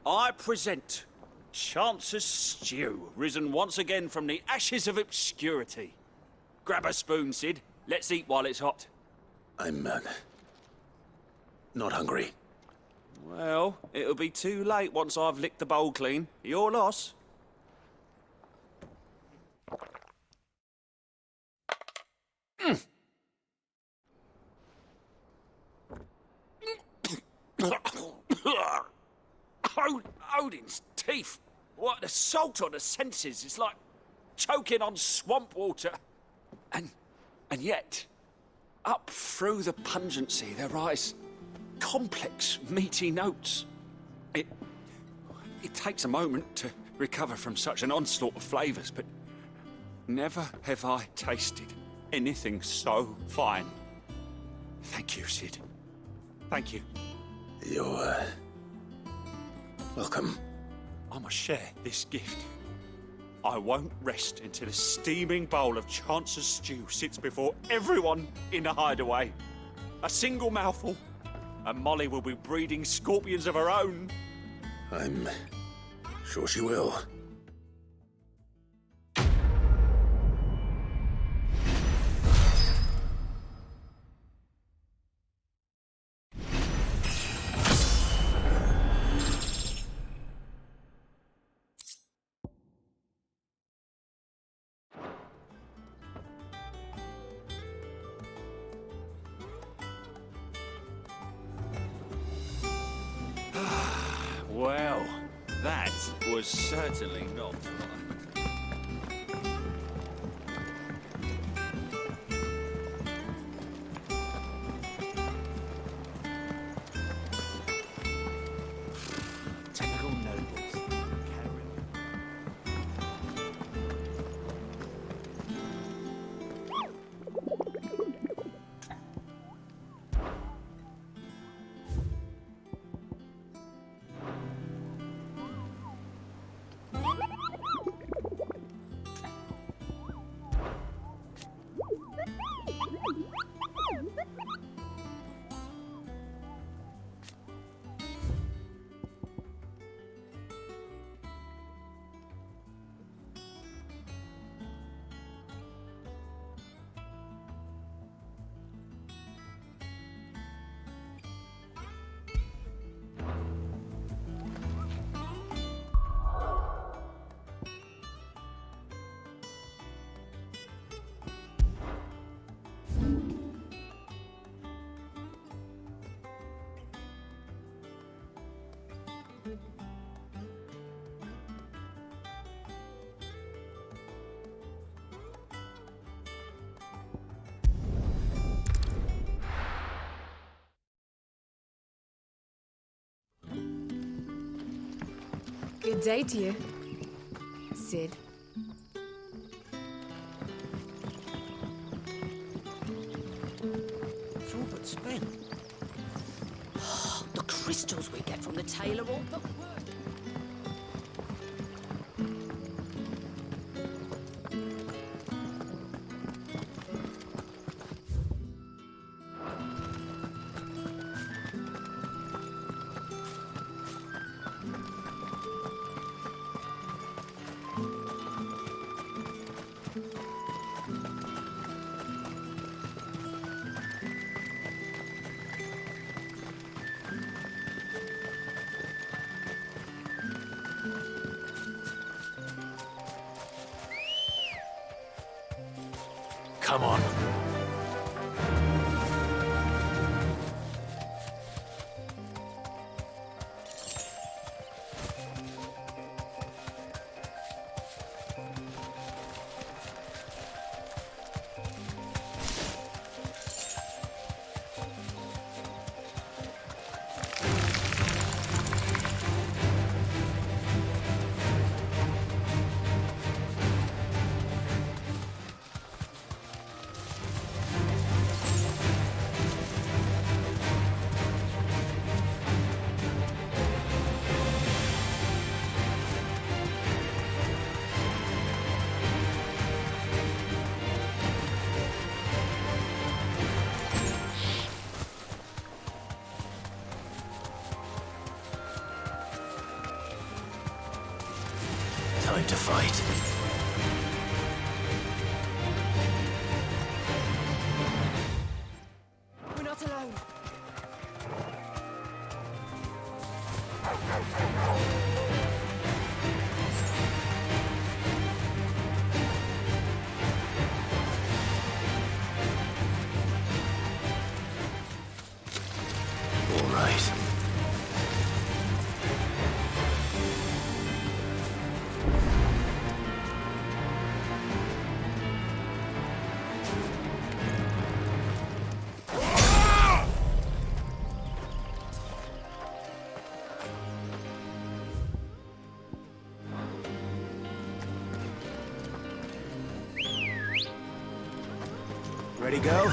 I present Chance's Stew, risen once again from the ashes of obscurity. Grab a spoon, Sid. Let's eat while it's hot. I'm, not hungry. Well, it'll be too late once I've licked the bowl clean. Your loss. Odin's teeth. What the salt on the senses is like choking on swamp water. And yet, up through the pungency there rise complex, meaty notes. It takes a moment to recover from such an onslaught of flavours, but never have I tasted anything so fine. Thank you, Sid. Thank you. You're, welcome. I must share this gift. I won't rest until a steaming bowl of Chancer's stew sits before everyone in the hideaway. A single mouthful, and Molly will be breeding scorpions of her own. I'm sure she will. Well, that was certainly not fun. Typical nobles. Good day to you, Sid. It's all but spent. The crystals we get from the tailor all but work. Come on. Time to fight. We're not alone. All right. Ready, go?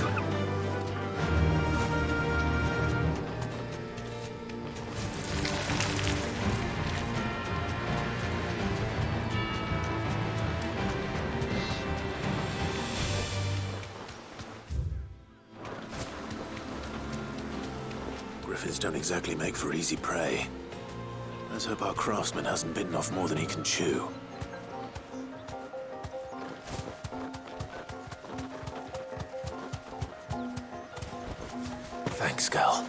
griffins don't exactly make for easy prey. Let's hope our craftsman hasn't bitten off more than he can chew. Thanks, Gal.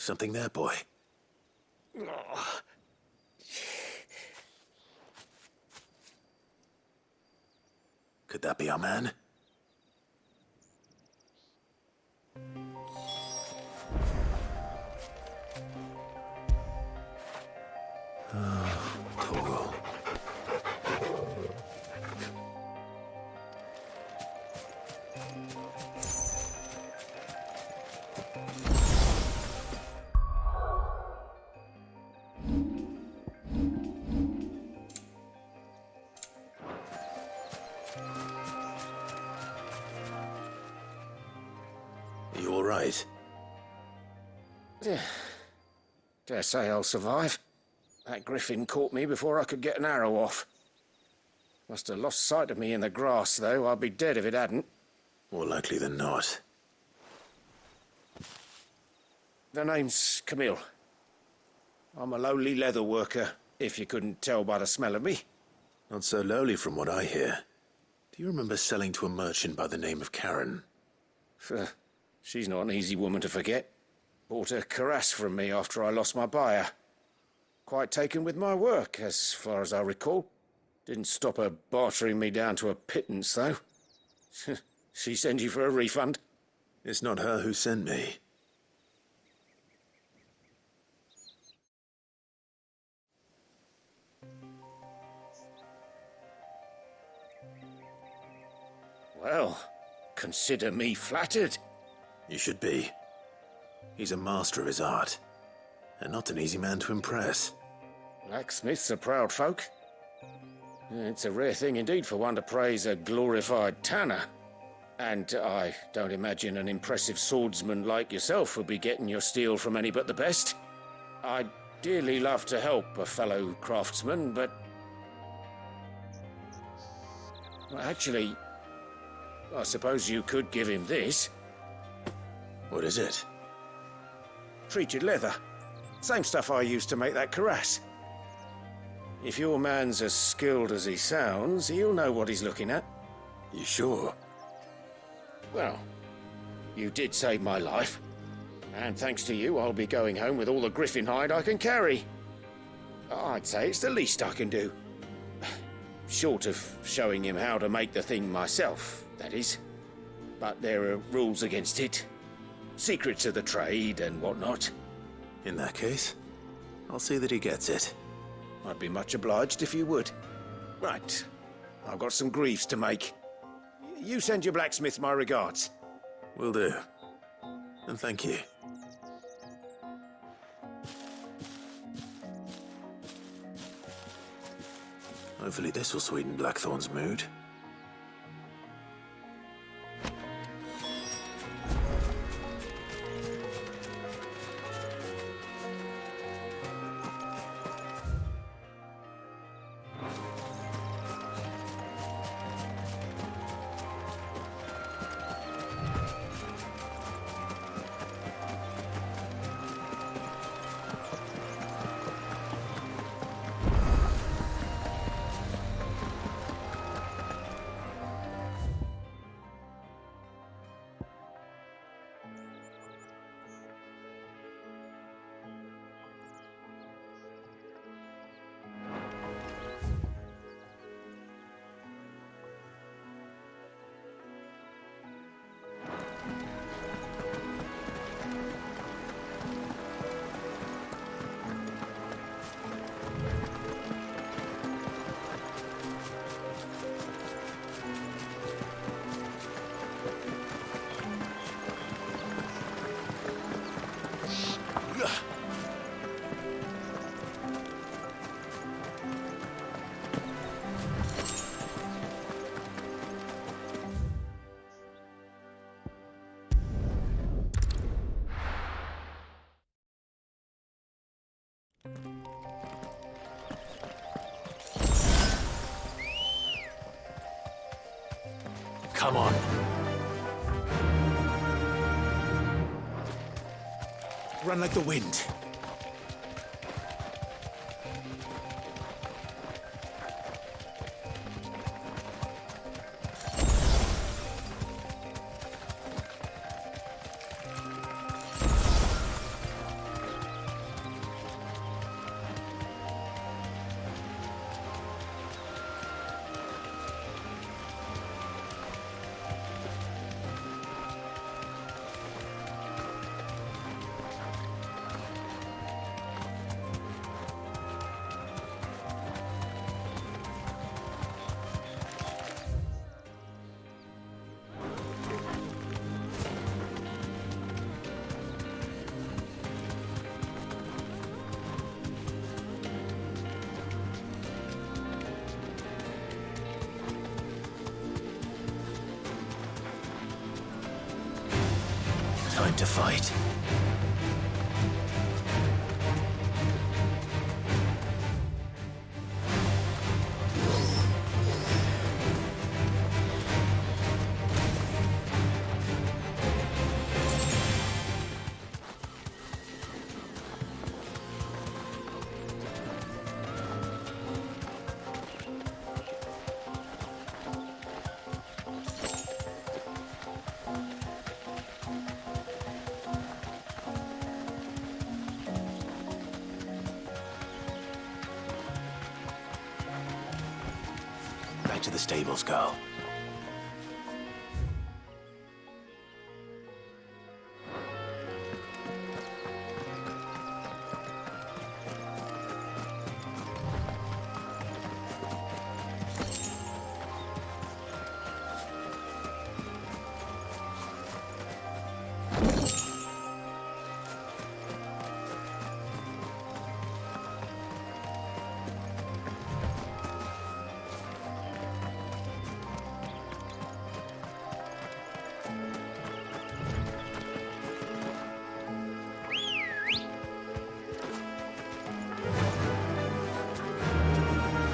Something there, boy? Could that be our man? Oh, Torgal. You all right? Dare say I'll survive. That griffin caught me before I could get an arrow off. Must have lost sight of me in the grass, though. I'd be dead if it hadn't. More likely than not. The name's Camille. I'm a lowly leather worker, if you couldn't tell by the smell of me. Not so lowly from what I hear. Do you remember selling to a merchant by the name of Karen? She's not an easy woman to forget. Bought a cuirass from me after I lost my buyer. Quite taken with my work, as far as I recall. Didn't stop her bartering me down to a pittance, though. She sent you for a refund? It's not her who sent me. Well, consider me flattered. You should be. He's a master of his art, and not an easy man to impress. Blacksmiths are proud folk. It's a rare thing indeed for one to praise a glorified tanner. And I don't imagine an impressive swordsman like yourself would be getting your steel from any but the best. I'd dearly love to help a fellow craftsman, but... Well, actually, I suppose you could give him this. What is it? Treated leather. Same stuff I used to make that cuirass. If your man's as skilled as he sounds, he'll know what he's looking at. You sure? Well, you did save my life. And thanks to you, I'll be going home with all the griffin hide I can carry. I'd say it's the least I can do. Short of showing him how to make the thing myself, that is. But there are rules against it. Secrets of the trade and whatnot. In that case, I'll see that he gets it. I'd be much obliged if you would. Right. I've got some greaves to make. You send your blacksmith my regards. Will do. And thank you. Hopefully this will sweeten Blackthorn's mood. Come on. Run like the wind. to fight. Back to the stables, girl.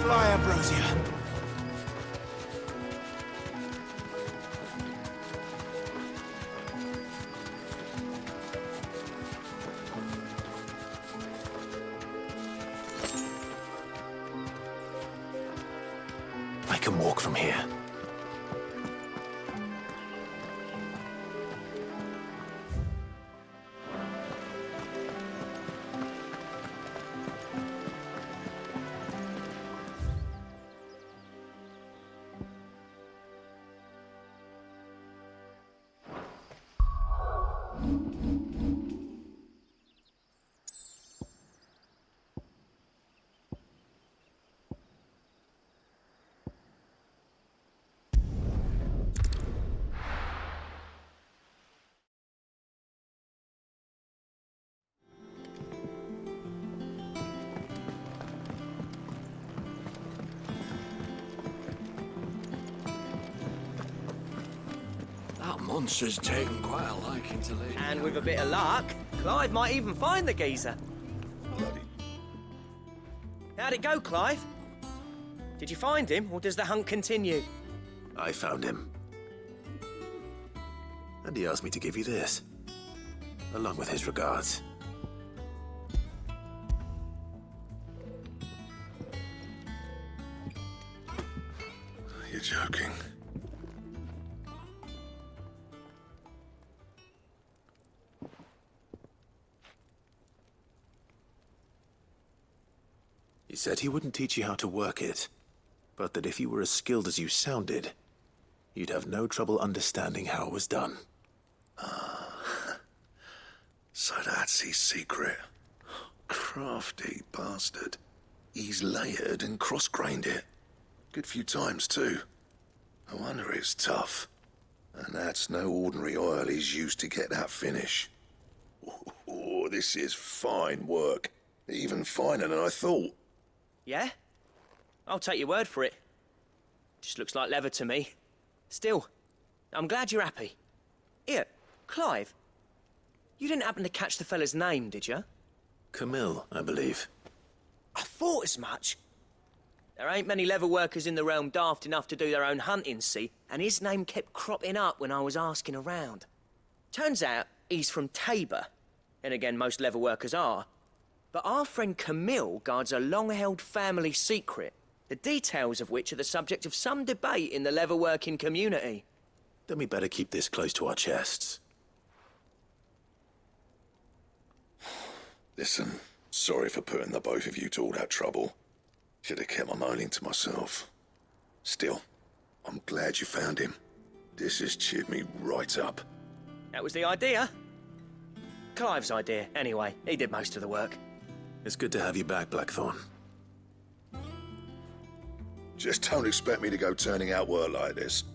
Fly, Ambrosia. I can walk from here. That monster's taken quite a liking to Lady. And with a bit of luck, Clive might even find the geezer. How'd it go, Clive? Did you find him, or does the hunt continue? I found him. And he asked me to give you this, along with his regards. You're joking. He said he wouldn't teach you how to work it, but that if you were as skilled as you sounded, you'd have no trouble understanding how it was done. So that's his secret. Crafty bastard. He's layered and cross-grained it. Good few times, too. No wonder it's tough. And that's no ordinary oil he's used to get that finish. Oh, this is fine work. Even finer than I thought. Yeah? I'll take your word for it. Just looks like leather to me. Still, I'm glad you're happy. Here, Clive, you didn't happen to catch the fella's name, did you? Camille, I believe. I thought as much. There ain't many leather workers in the realm daft enough to do their own hunting, see? And his name kept cropping up when I was asking around. Turns out he's from Tabor. And again, most leather workers are. But our friend Camille guards a long-held family secret, the details of which are the subject of some debate in the leather-working community. Then we better keep this close to our chests. Listen, sorry for putting the both of you to all that trouble. Should have kept my moaning to myself. Still, I'm glad you found him. This has cheered me right up. That was the idea. Clive's idea, anyway. He did most of the work. It's good to have you back, Blackthorn. Just don't expect me to go turning out work like this.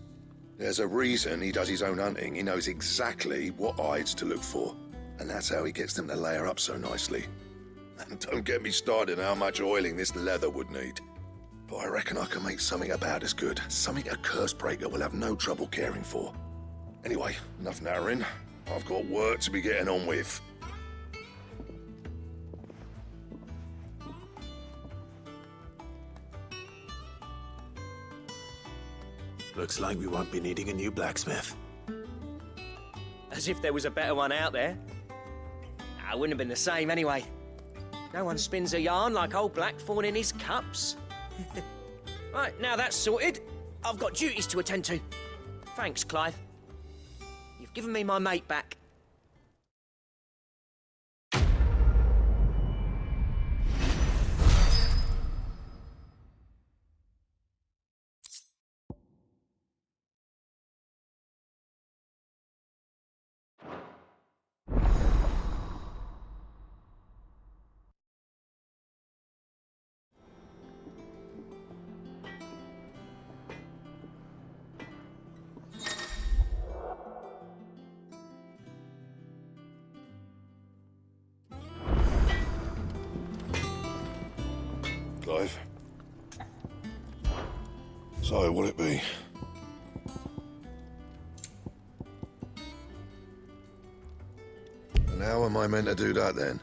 There's a reason he does his own hunting. He knows exactly what hides to look for. And that's how he gets them to layer up so nicely. And don't get me started on how much oiling this leather would need. But I reckon I can make something about as good. Something a curse breaker will have no trouble caring for. Anyway, enough narrowing. I've got work to be getting on with. Looks like we won't be needing a new blacksmith. As if there was a better one out there. It wouldn't have been the same anyway. No one spins a yarn like old Blackthorn in his cups. Right, now that's sorted, I've got duties to attend to. Thanks, Clive. You've given me my mate back. Clive. So, what'll it be? And how am I meant to do that then?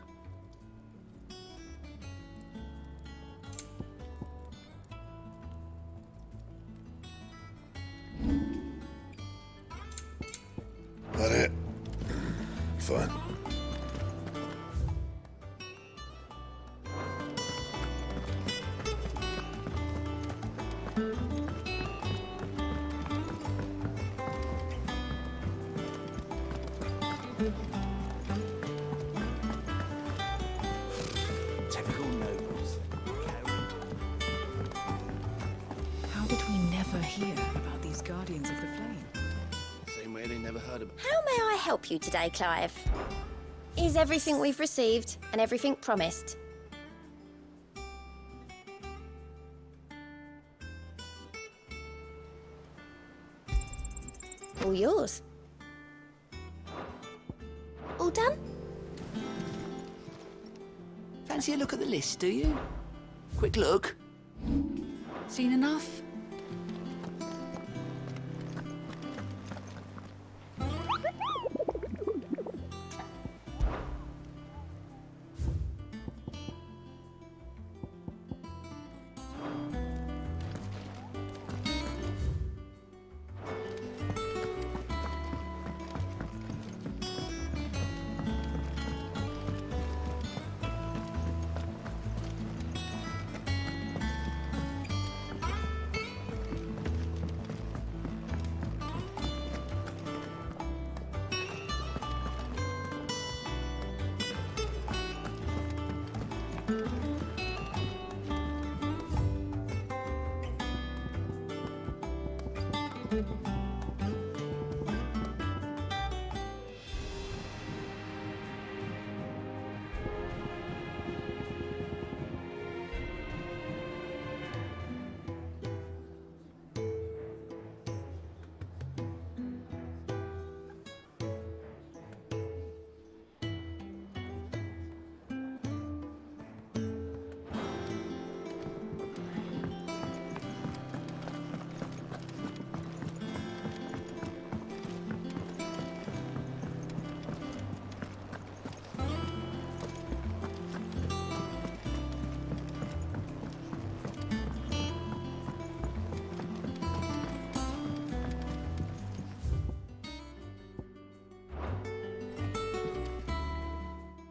That it? Fine. Typical nobles. How did we never hear about these Guardians of the Flame? Same way they never heard about. How may I help you today, Clive? Is everything we've received and everything promised? All yours. All done? Fancy a look at the list, do you? Quick look. Seen enough?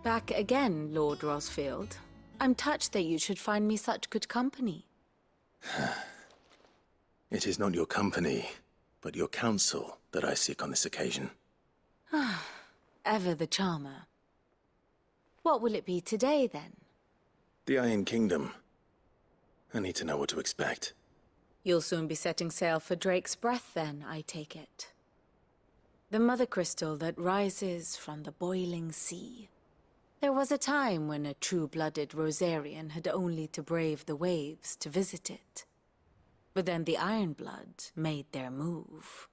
Back again, Lord Rosfield. I'm touched that you should find me such good company. It is not your company, but your counsel that I seek on this occasion. Ever the charmer. What will it be today, then? The Iron Kingdom. I need to know what to expect. You'll soon be setting sail for Drake's Breath, then, I take it. The mother crystal that rises from the boiling sea. There was a time when a true-blooded Rosarian had only to brave the waves to visit it. But then the Ironblood made their move.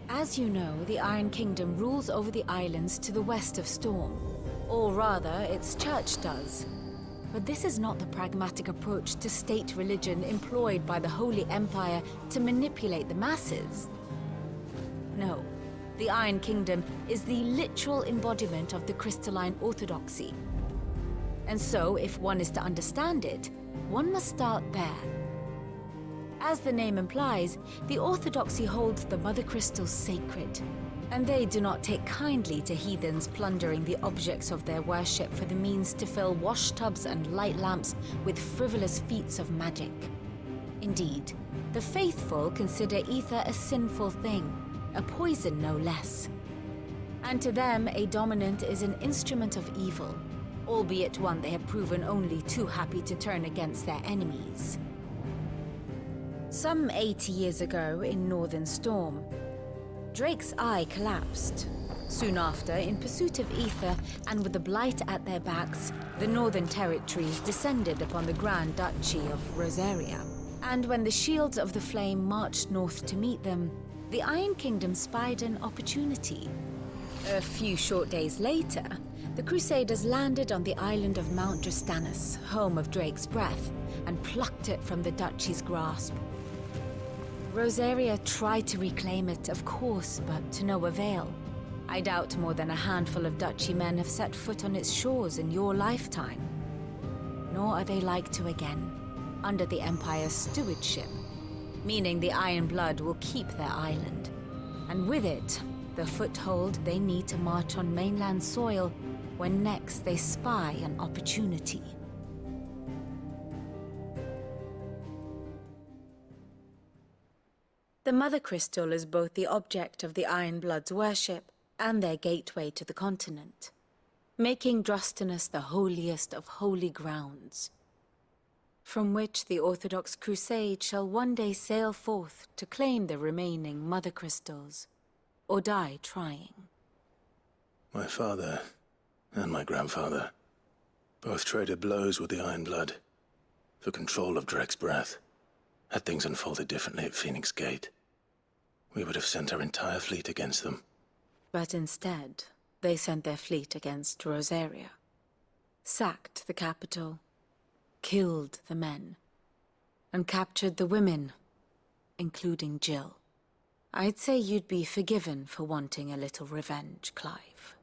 As you know, the Iron Kingdom rules over the islands to the west of Storm. Or rather, its church does. But this is not the pragmatic approach to state religion employed by the Holy Empire to manipulate the masses. No, the Iron Kingdom is the literal embodiment of the crystalline orthodoxy. And so, if one is to understand it, one must start there. As the name implies, the orthodoxy holds the Mother Crystals sacred, and they do not take kindly to heathens plundering the objects of their worship for the means to fill washtubs and light lamps with frivolous feats of magic. Indeed, the faithful consider ether a sinful thing, a poison no less. And to them, a dominant is an instrument of evil, albeit one they have proven only too happy to turn against their enemies. Some 80 years ago in Northern Storm, Drake's eye collapsed. Soon after, in pursuit of ether and with the Blight at their backs, the Northern Territories descended upon the Grand Duchy of Rosaria. And when the Shields of the Flame marched north to meet them, the Iron Kingdom spied an opportunity. A few short days later, the Crusaders landed on the island of Mount Justanus, home of Drake's breath, and plucked it from the duchy's grasp. Rosaria tried to reclaim it, of course, but to no avail. I doubt more than a handful of duchy men have set foot on its shores in your lifetime. Nor are they like to again, under the Empire's stewardship, meaning the Iron Blood will keep their island, and with it, the foothold they need to march on mainland soil when next they spy an opportunity. The Mother Crystal is both the object of the Iron Blood's worship and their gateway to the continent, making Drostanus the holiest of holy grounds, from which the Orthodox Crusade shall one day sail forth to claim the remaining Mother Crystals, or die trying. My father and my grandfather both traded blows with the Iron Blood for control of Drake's breath. Had things unfolded differently at Phoenix Gate, we would have sent our entire fleet against them. But instead, they sent their fleet against Rosaria, sacked the capital, killed the men, and captured the women, including Jill. I'd say you'd be forgiven for wanting a little revenge, Clive.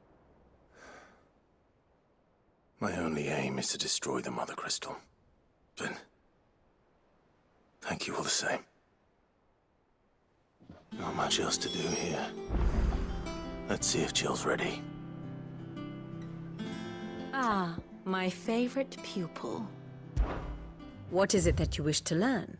My only aim is to destroy the Mother Crystal. But thank you all the same. Not much else to do here. Let's see if Jill's ready. Ah, my favorite pupil. What is it that you wish to learn?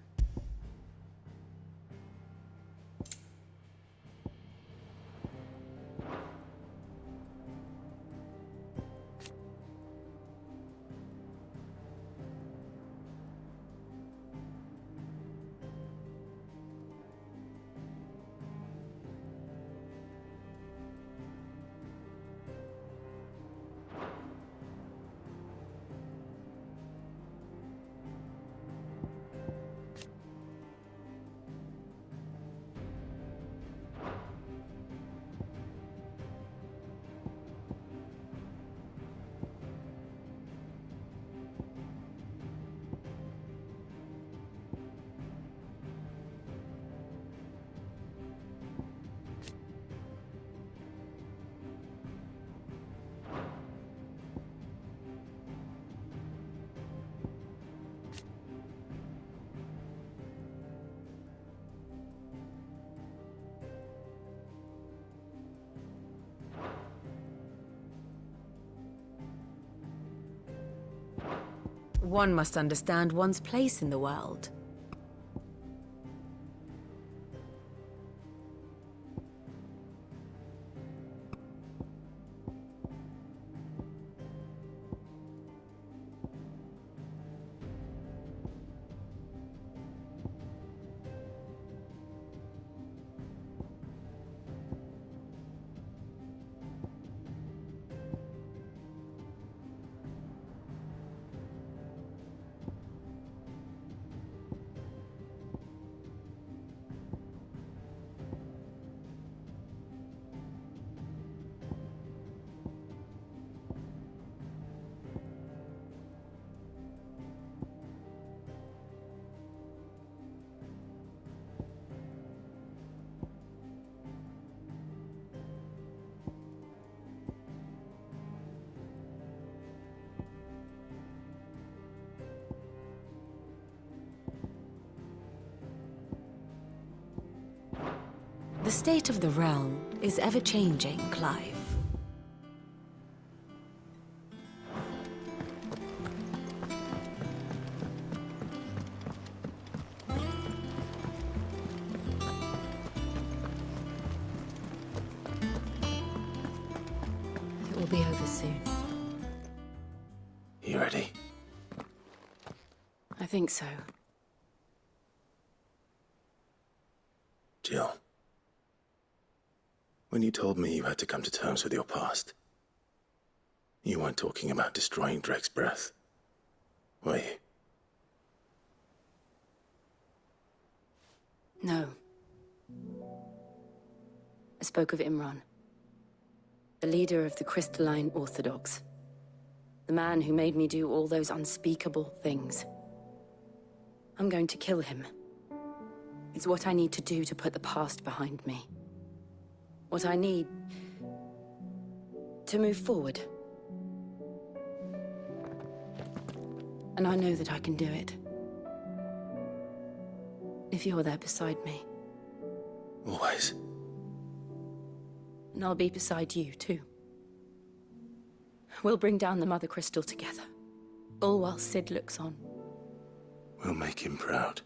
One must understand one's place in the world. The state of the realm is ever-changing, Clive. It will be over soon. You ready? I think so. Jill. When you told me you had to come to terms with your past, you weren't talking about destroying Drake's breath, were you? No. I spoke of Imran, the leader of the Crystalline Orthodox. The man who made me do all those unspeakable things. I'm going to kill him. It's what I need to do to put the past behind me. What I need to move forward. And I know that I can do it. If you're there beside me. Always. And I'll be beside you, too. We'll bring down the Mother Crystal together. All while Sid looks on. We'll make him proud.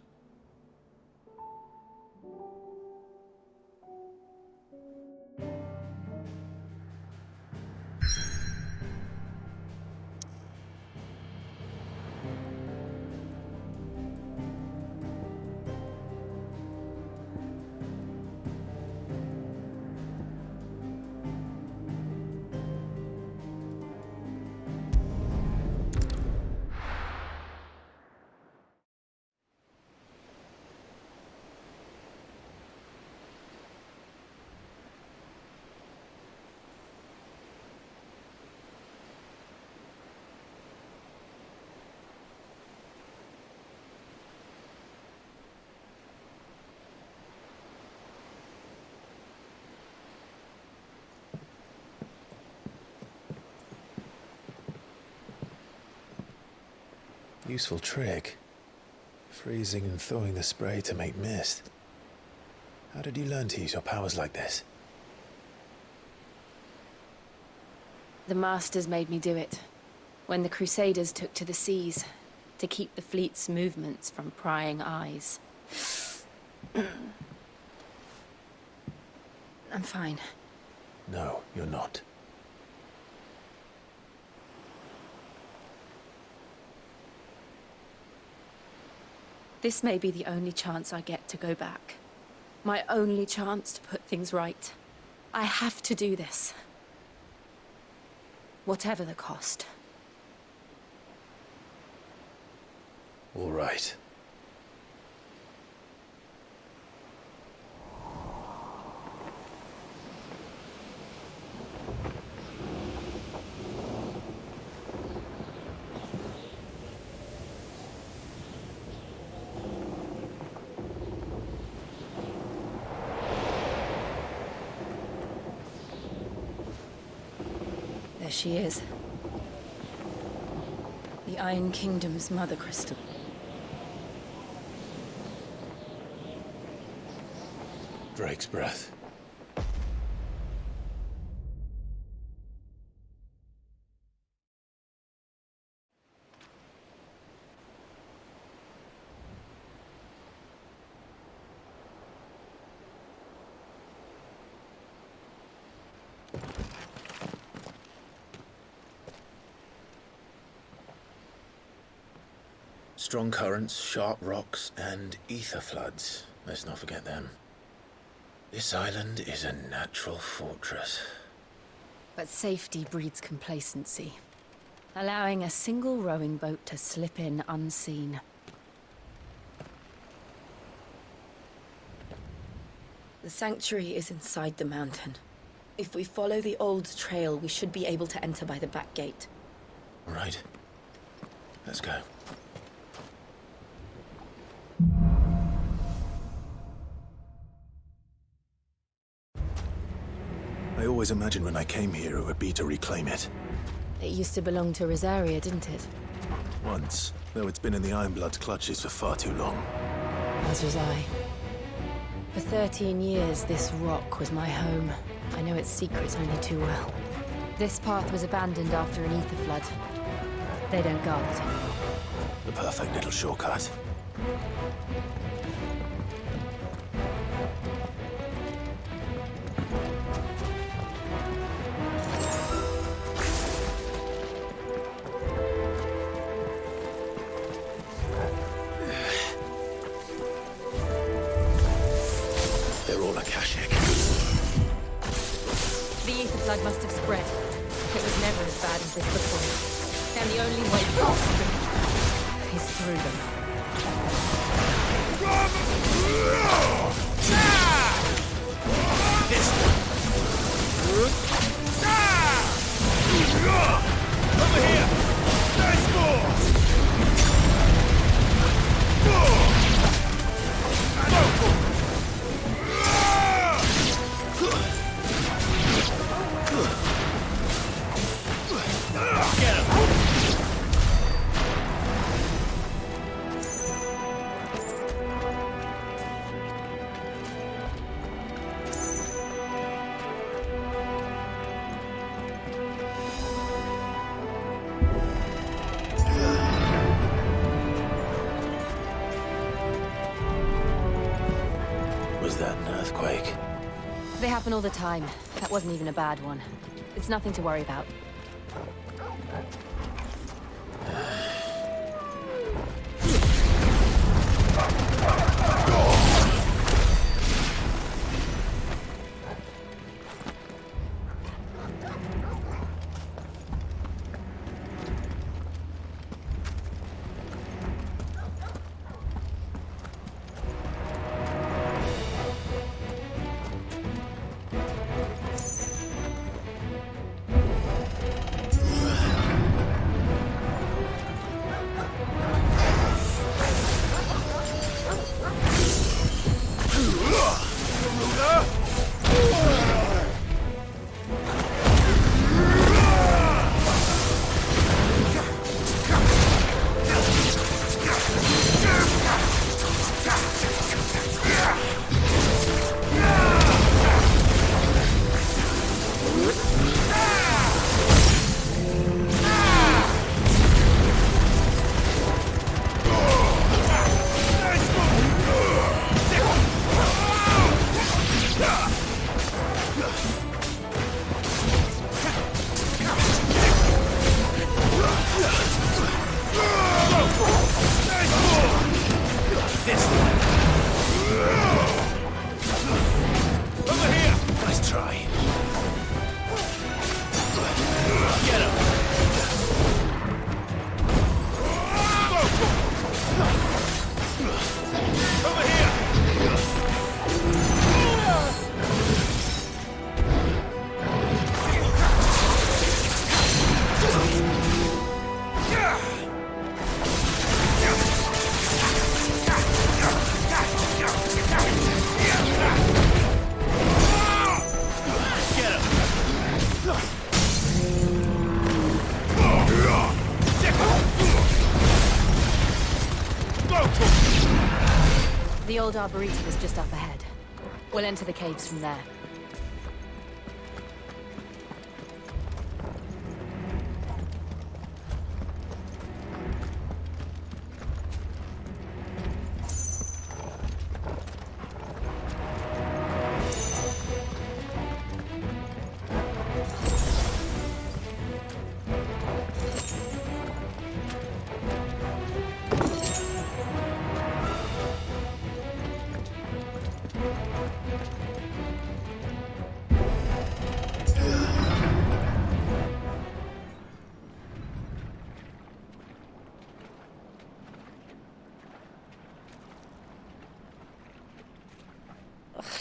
Useful trick. Freezing and thawing the spray to make mist. How did you learn to use your powers like this? The Masters made me do it. When the Crusaders took to the seas, to keep the fleet's movements from prying eyes. I'm fine. No, you're not. This may be the only chance I get to go back. My only chance to put things right. I have to do this. Whatever the cost. All right. There she is. The Iron Kingdom's Mother Crystal. Drake's breath. Strong currents, sharp rocks, and ether floods. Let's not forget them. This island is a natural fortress. But safety breeds complacency. Allowing a single rowing boat to slip in unseen. The sanctuary is inside the mountain. If we follow the old trail, we should be able to enter by the back gate. All right. Let's go. I always imagined when I came here it would be to reclaim it. It used to belong to Rosaria, didn't it? Once, though it's been in the Ironblood's clutches for far too long. As was I. For 13 years, this rock was my home. I know its secrets only too well. This path was abandoned after an ether flood. They don't guard it anymore. The perfect little shortcut. They're all Akashic. The ether flood must have spread. It was never as bad as this before. And the only way past them is through them. Over here! Nice balls! Get him! Was that an earthquake? They happen all the time. That wasn't even a bad one. It's nothing to worry about. The old Arboretum is just up ahead. We'll enter the caves from there.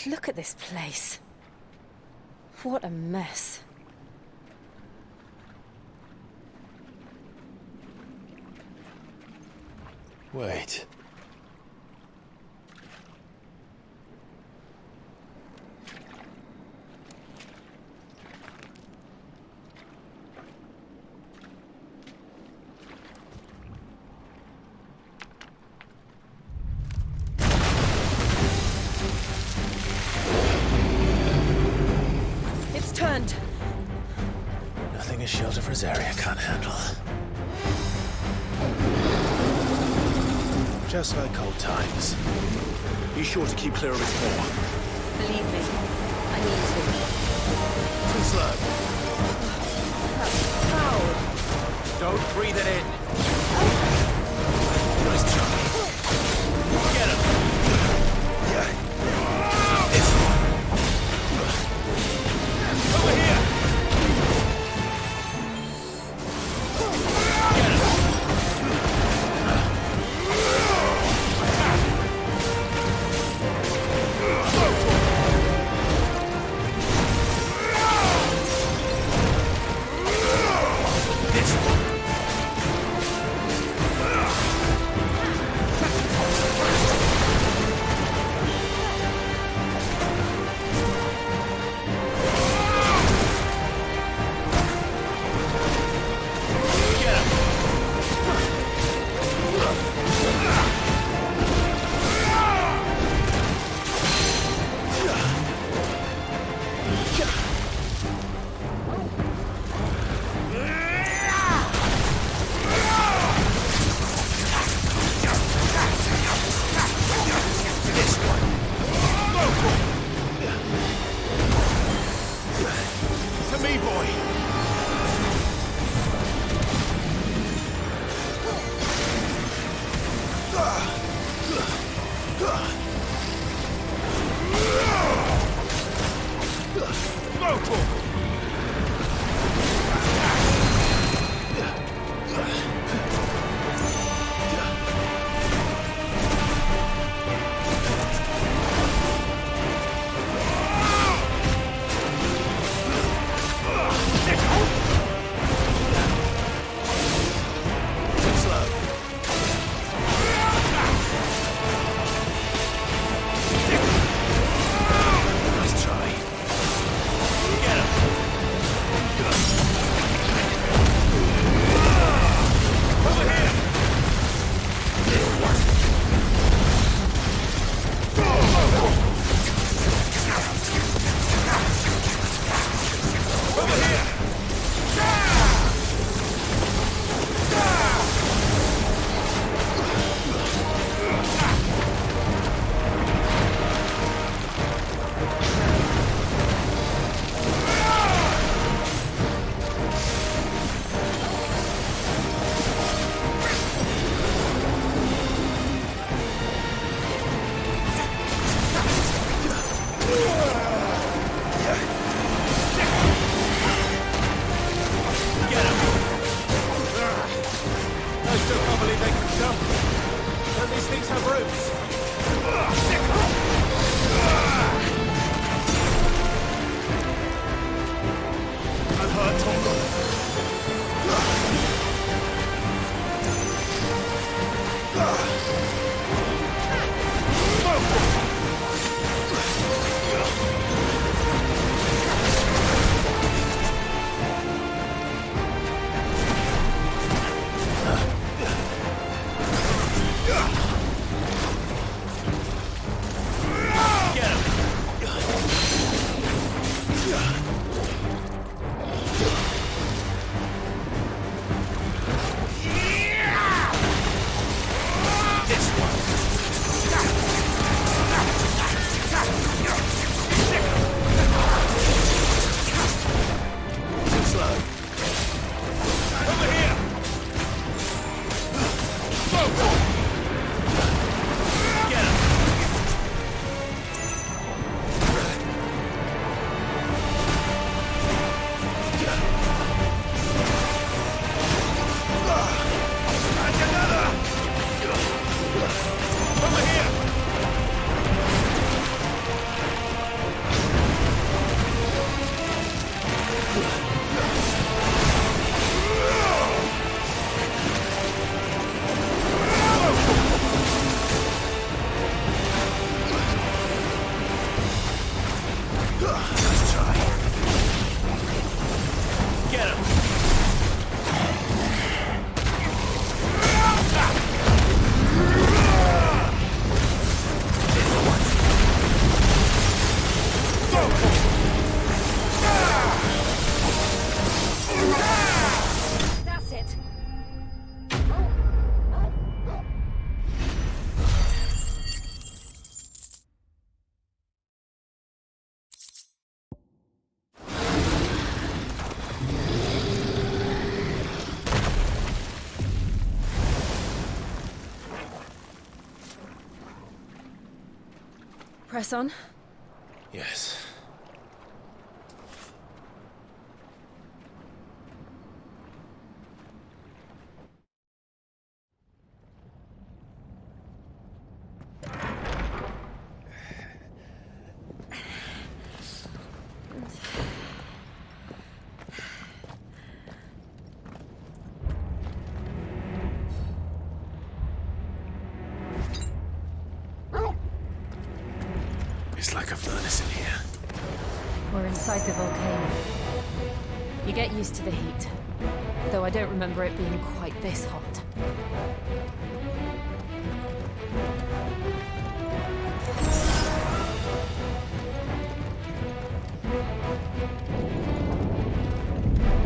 Look at this place. What a mess. Wait. a shield of Rosaria can't handle. Just like old times. Be sure to keep clear of his paw. Believe me, I need to. Too slow. That's foul. Don't breathe it in. Nice try. Get him. Yeah. Over here. To me, boy. Ah! Press on. Yes. It's like a furnace in here. We're inside the volcano. You get used to the heat, though I don't remember it being quite this hot.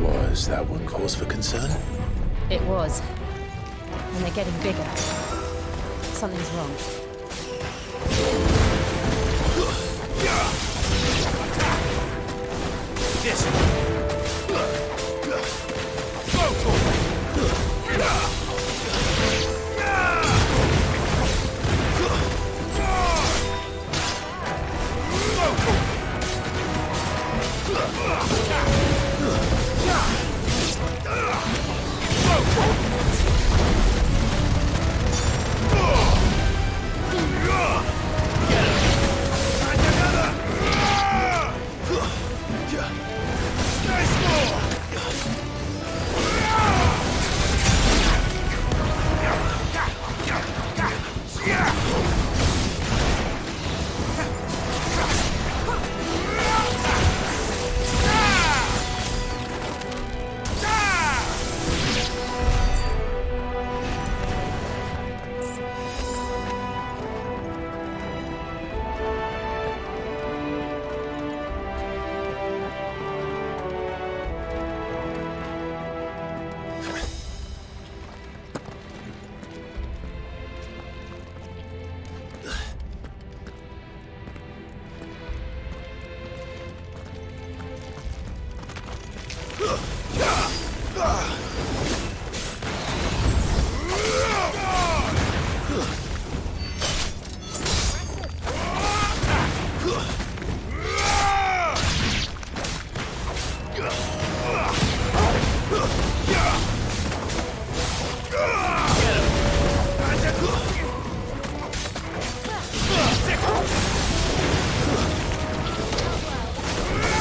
Was that one cause for concern? It was. And they're getting bigger. Something's wrong. This.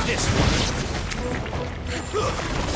This one.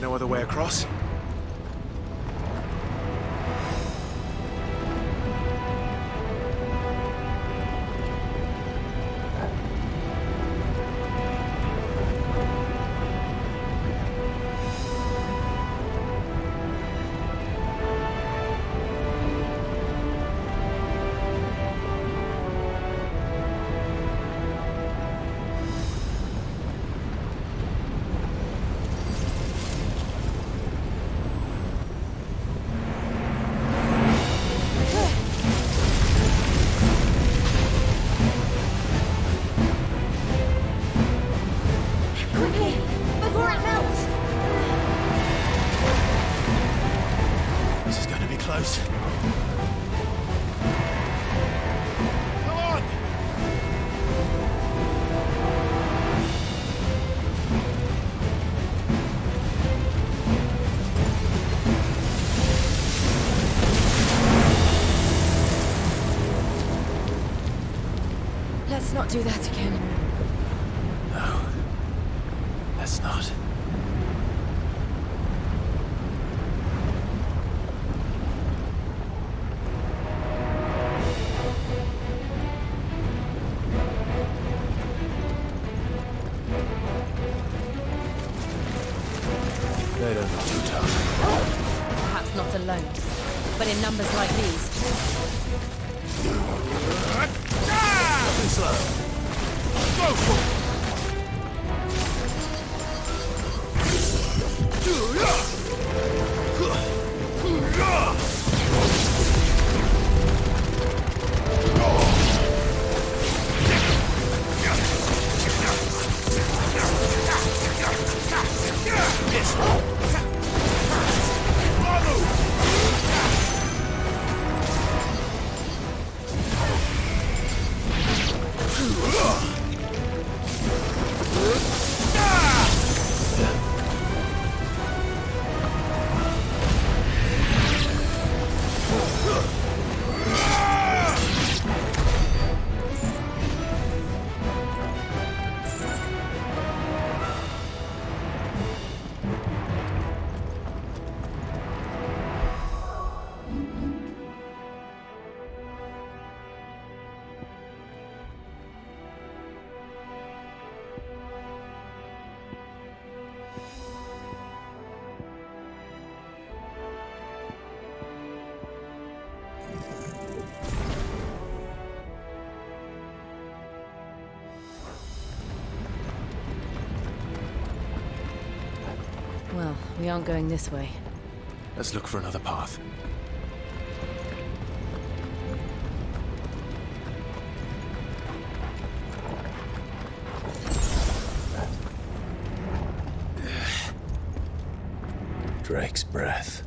there no other way across? Let's not do that again. No. Let's not. They don't look too tough. Perhaps not alone, but in numbers like these. Slow. Go for it! Well, we aren't going this way. Let's look for another path. Drake's breath.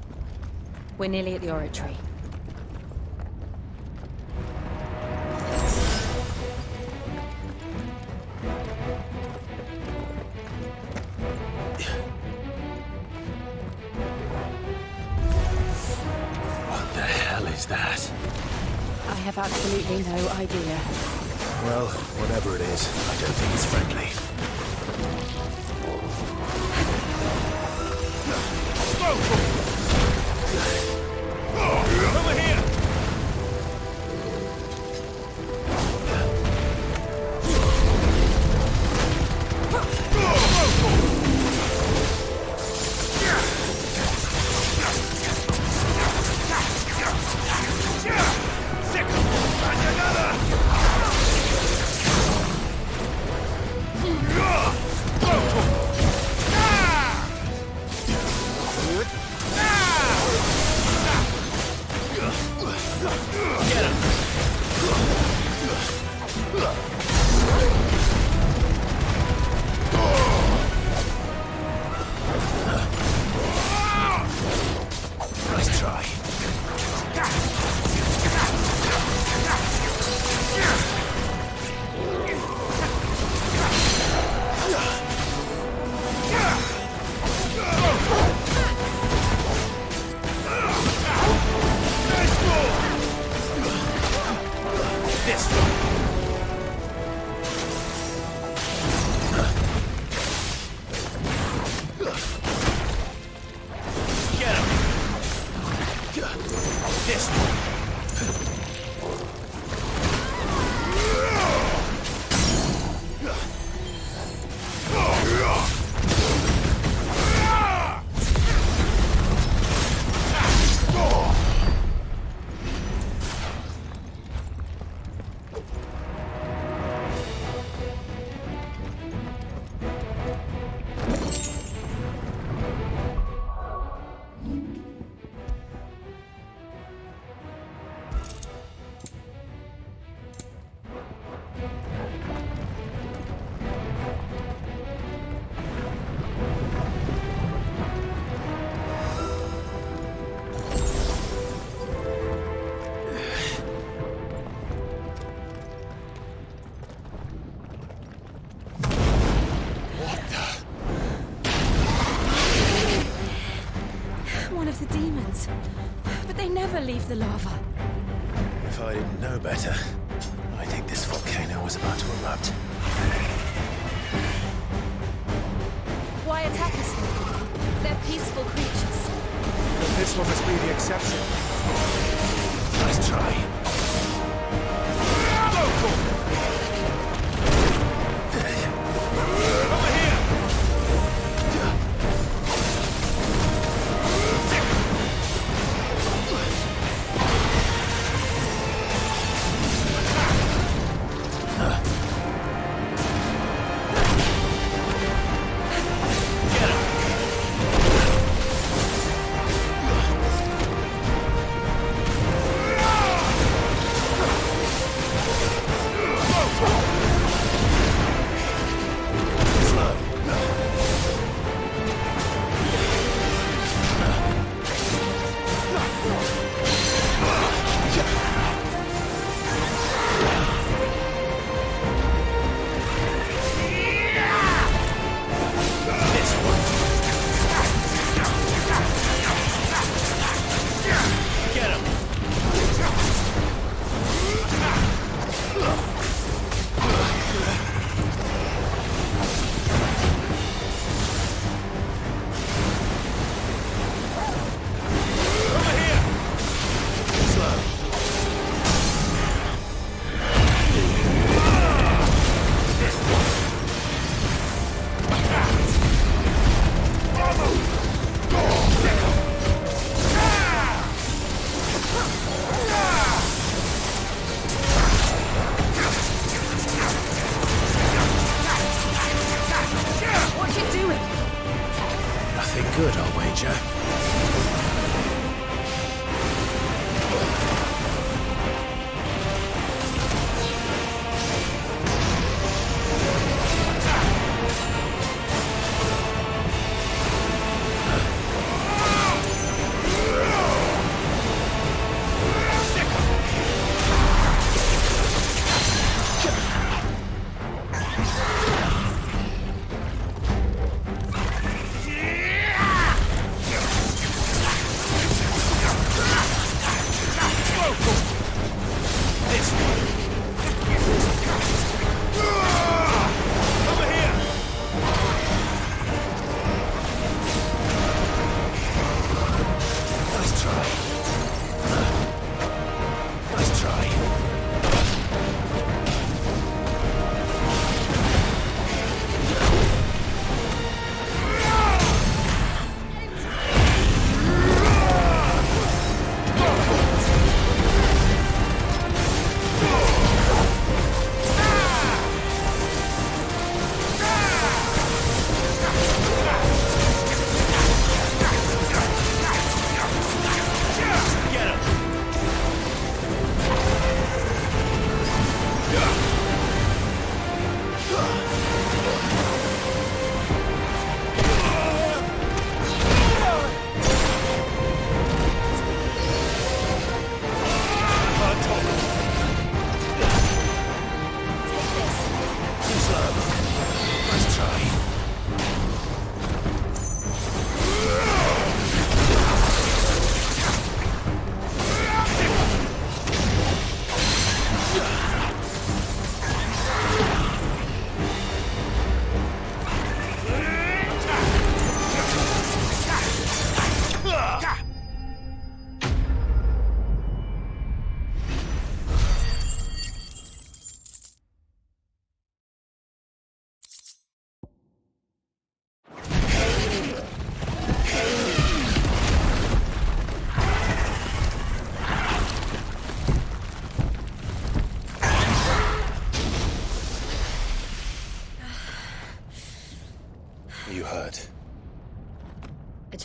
We're nearly at the oratory. What the hell is that? I have absolutely no idea. Well, whatever it is, I don't think it's friendly. Over here! Nice try. One of the demons. But they never leave the lava. If I didn't know better, I think this volcano was about to erupt. Why attack us then? They're peaceful creatures. But this one must be the exception. Nice try.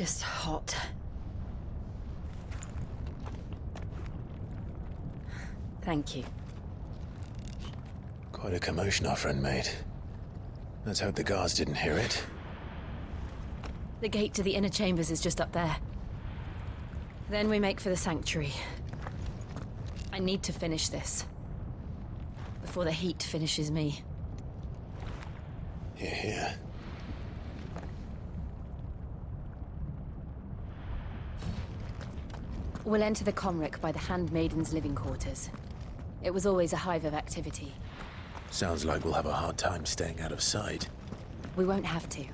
just hot. Thank you. Quite a commotion our friend made. Let's hope the guards didn't hear it. The gate to the inner chambers is just up there. Then we make for the sanctuary. I need to finish this. Before the heat finishes me. Hear, hear. We'll enter the Comric by the Handmaiden's living quarters. It was always a hive of activity. Sounds like we'll have a hard time staying out of sight. We won't have to.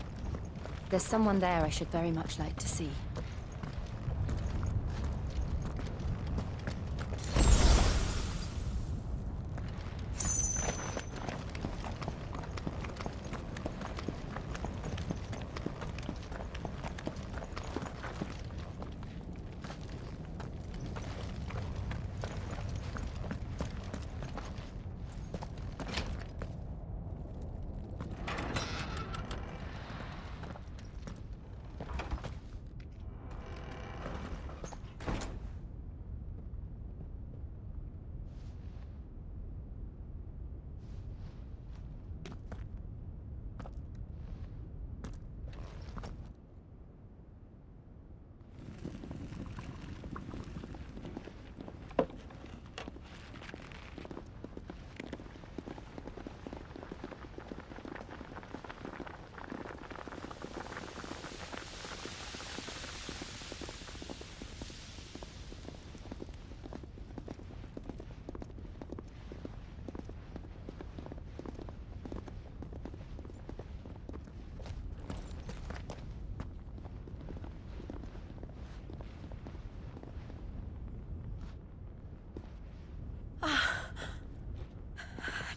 There's someone there I should very much like to see.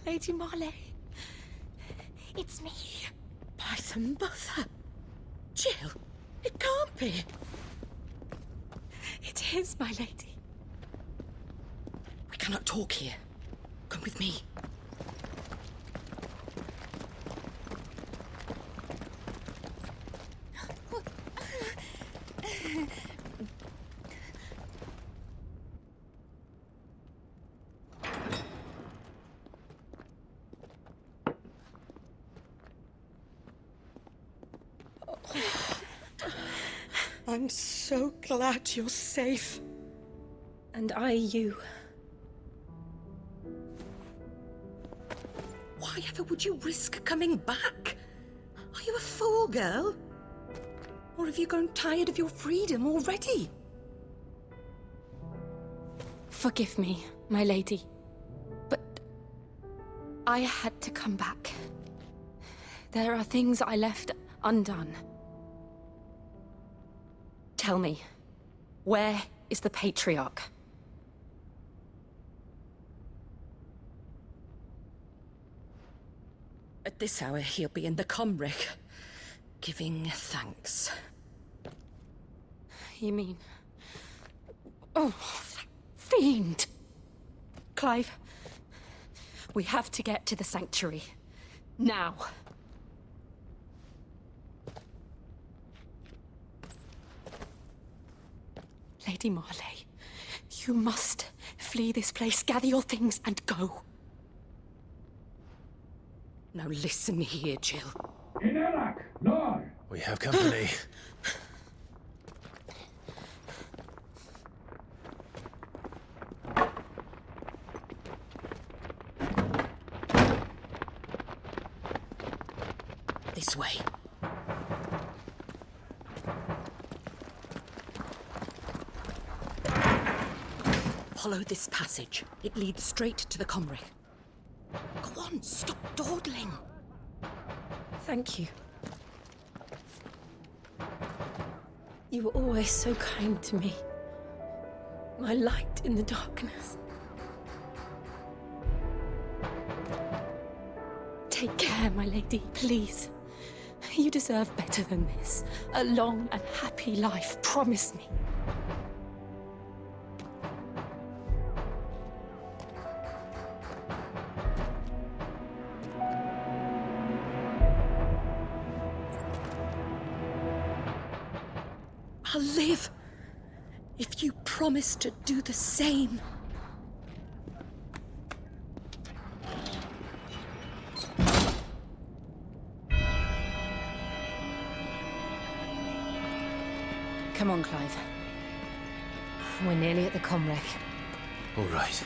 Lady Marley. It's me. By the mother. Jill, it can't be. It is, my lady. We cannot talk here. Come with me. I'm so glad you're safe. And I you. Why ever would you risk coming back? Are you a fool, girl? Or have you grown tired of your freedom already? Forgive me, my lady, but I had to come back. There are things I left undone. Tell me, where is the Patriarch? At this hour, he'll be in the Comric, giving thanks. You mean... Oh, that fiend! Clive, we have to get to the sanctuary. Now. Lady Marley, you must flee this place, gather your things, and go. Now listen here, Jill. We have company. This way. Follow this passage. It leads straight to the Comric. Go on, stop dawdling. Thank you. You were always so kind to me. My light in the darkness. Take care, my lady, please. You deserve better than this. A long and happy life, promise me. I'll live if you promise to do the same. Come on, Clive. We're nearly at the comwreck. All right.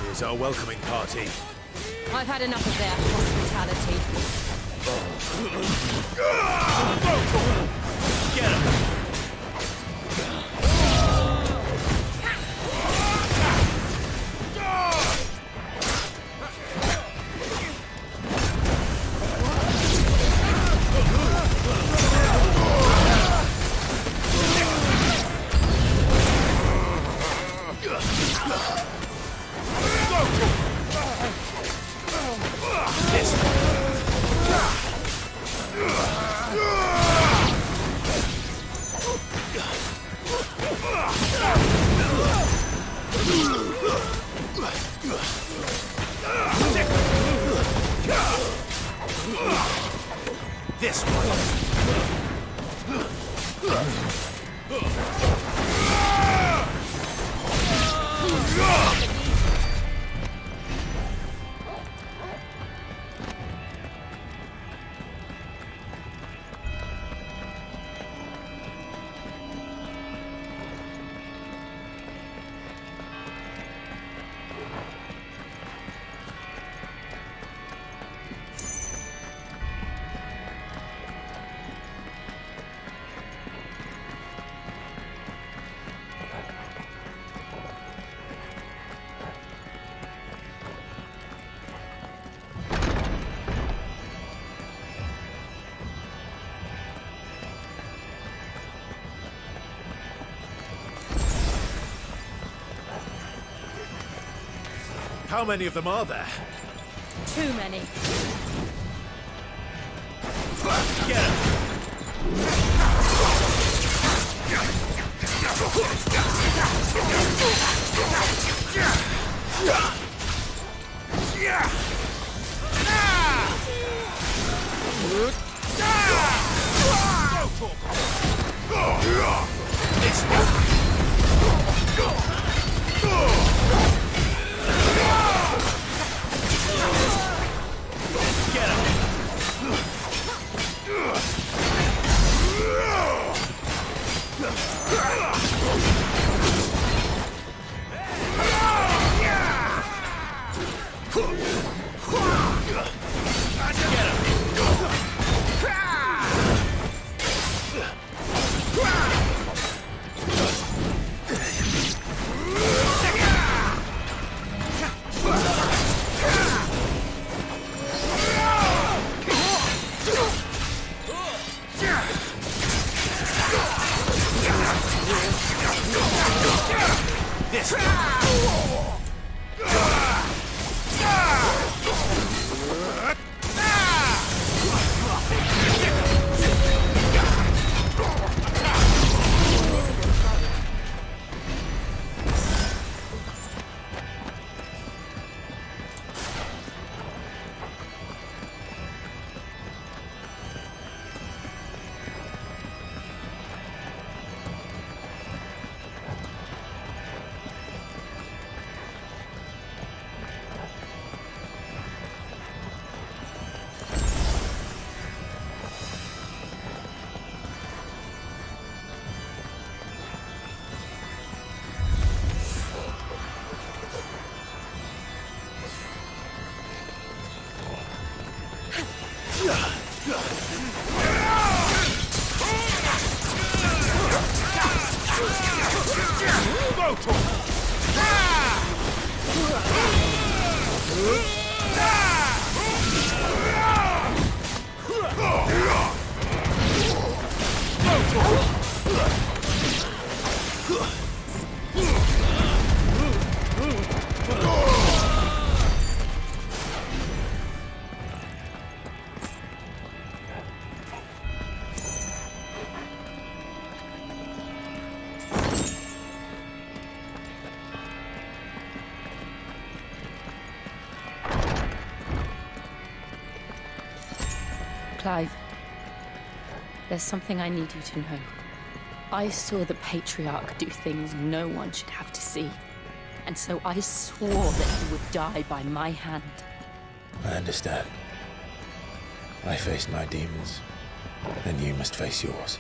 Here's our welcoming party. I've had enough of their hospitality. Get him! This one. How many of them are there? Too many. Get him! Get him! Clive, there's something I need you to know. I saw the Patriarch do things no one should have to see. And so I swore that he would die by my hand. I understand. I faced my demons, then you must face yours.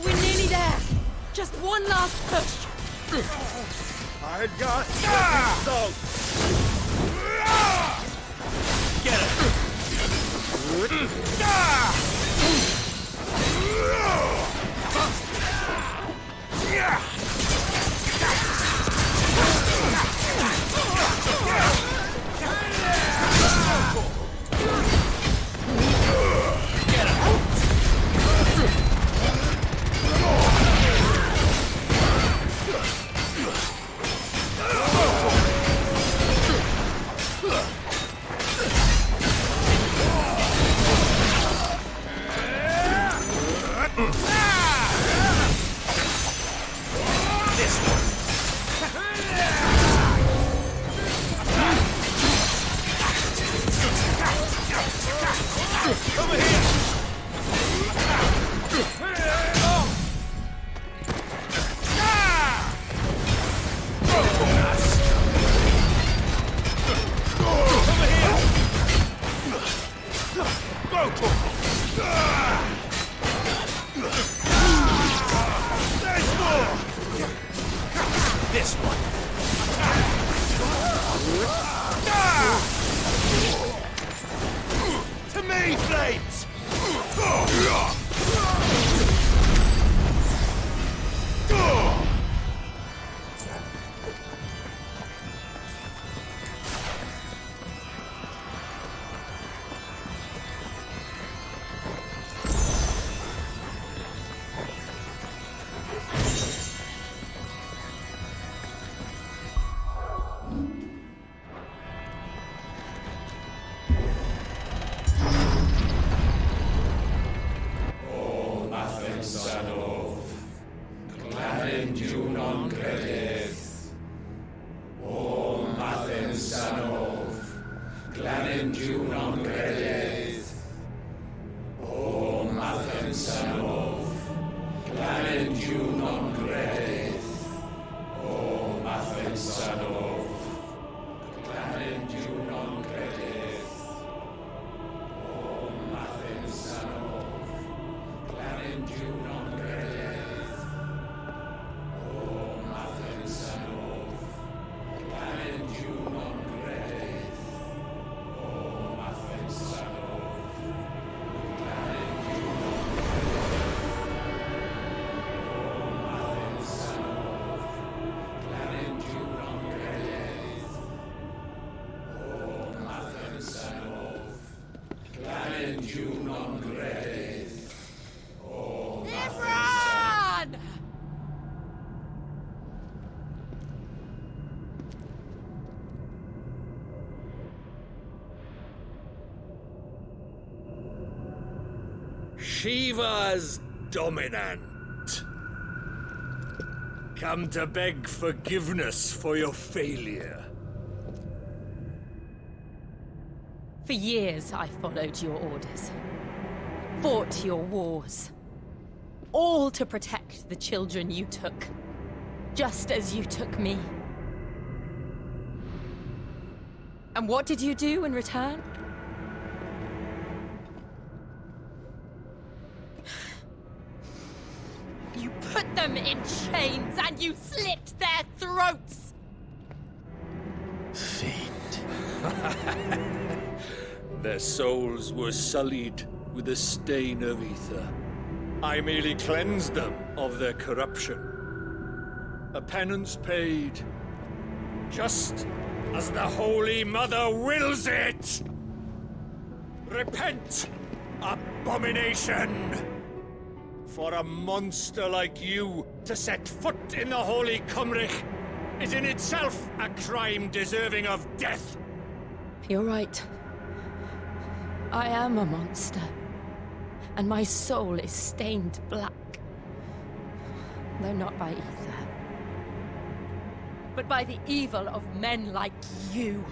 We're nearly there. Just one last push. I got so. Get this one. To me, flames! Shiva's dominant. Come to beg forgiveness for your failure. For years, I followed your orders. Fought your wars. All to protect the children you took. Just as you took me. And what did you do in return? You put them in chains and you slit their throats! Their souls were sullied with a stain of ether. I merely cleansed them of their corruption. A penance paid, just as the Holy Mother wills it! Repent, abomination! For a monster like you to set foot in the Holy Cymric is in itself a crime deserving of death. You're right. I am a monster. And my soul is stained black. Though not by ether. But by the evil of men like you,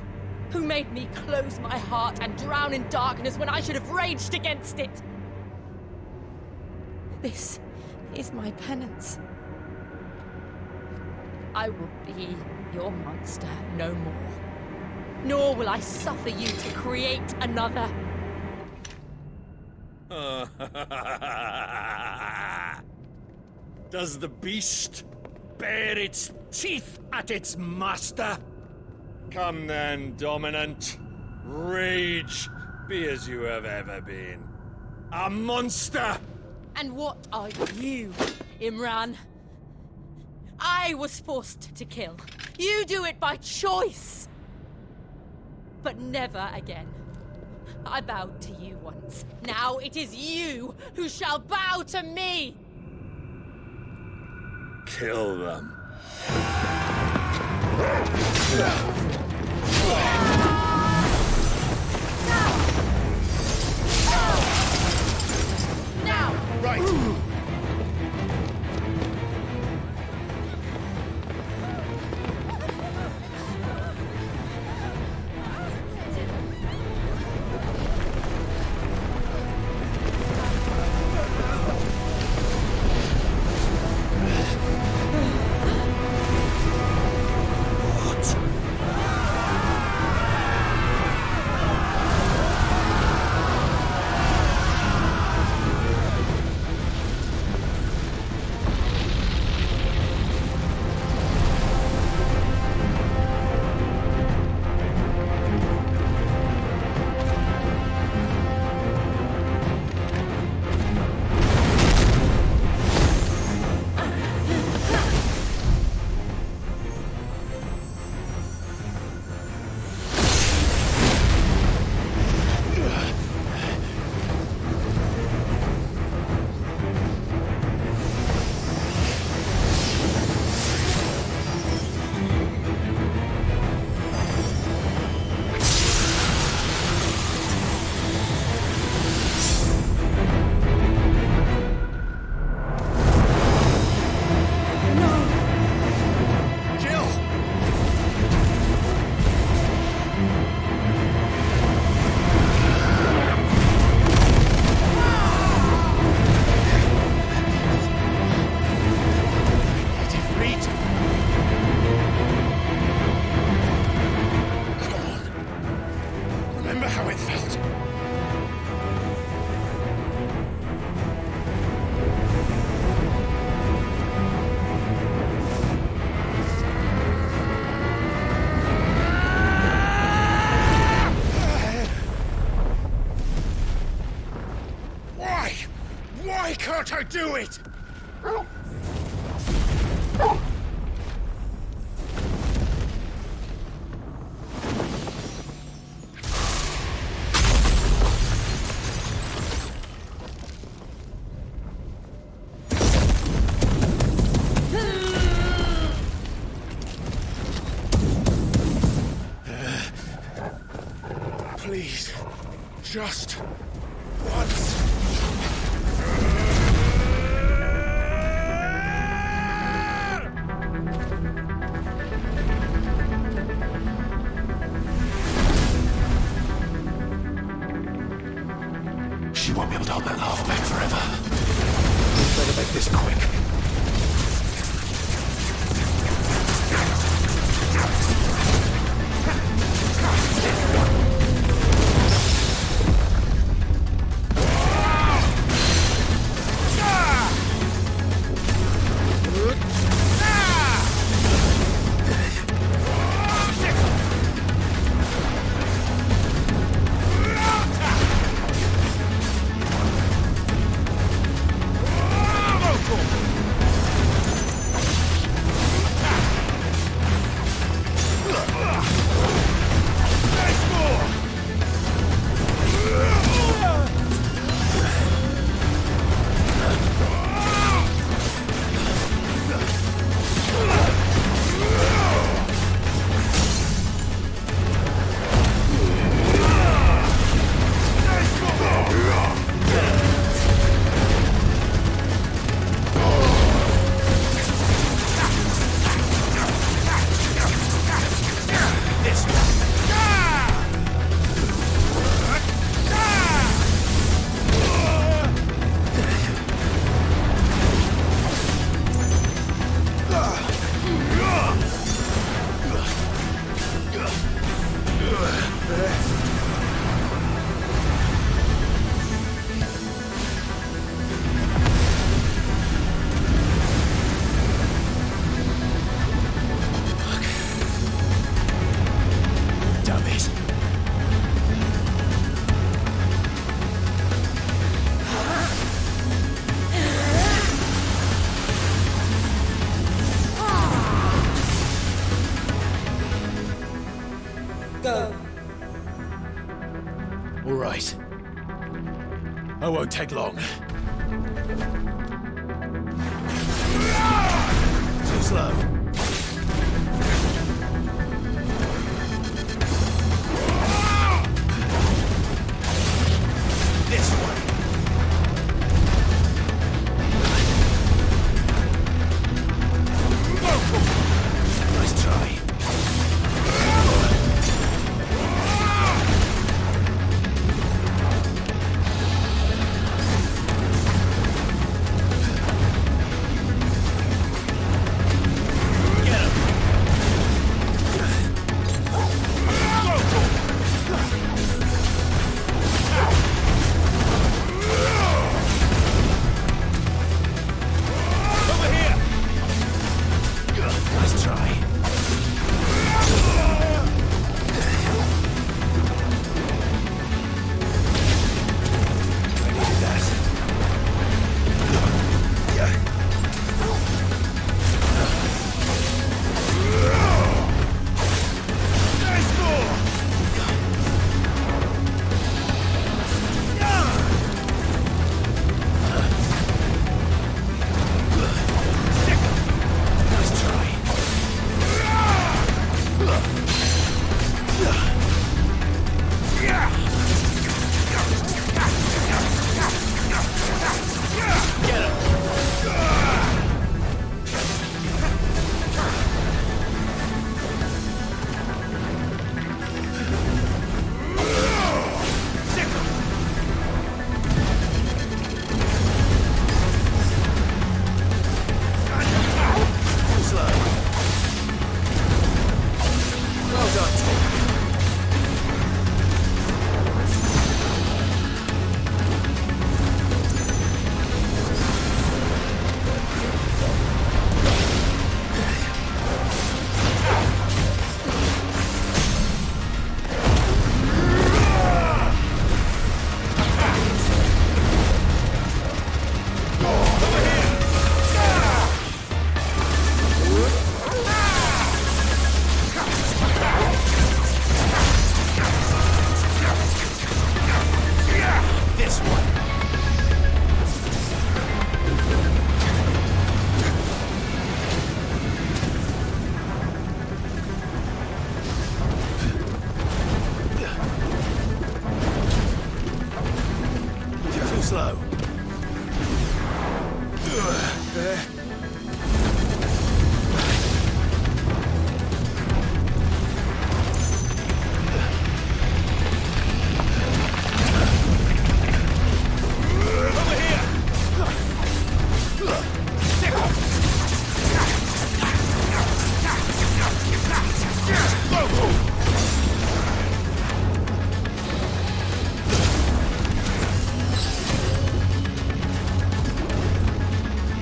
who made me close my heart and drown in darkness when I should have raged against it. This is my penance. I will be your monster no more. Nor will I suffer you to create another. Does the beast bare its teeth at its master? Come then, Dominant. Rage, be as you have ever been. A monster! And what are you, Imran? I was forced to kill. You do it by choice. But never again. I bowed to you once. Now it is you who shall bow to me! Kill them. Now! Right. Why can't I do it? Please, just once. She won't be able to hold that lava back forever. Better make this quick. go. All right. I won't take long. Too slow. This one. Nice try. Nice try. I needed that. Nice more! Nice try. Get him! Too slow. Well done, Tom. This one. Too slow. Over here!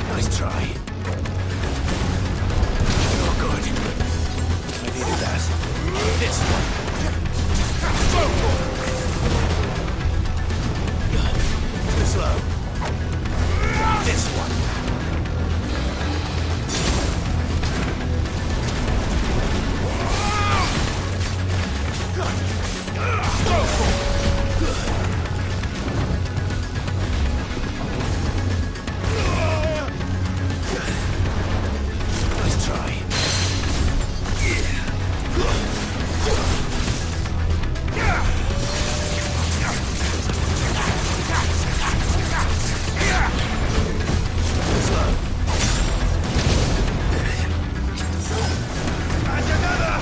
Nice try. Oh, good. I needed that. This one. Too slow. This one. Nice try. Too slow. And another.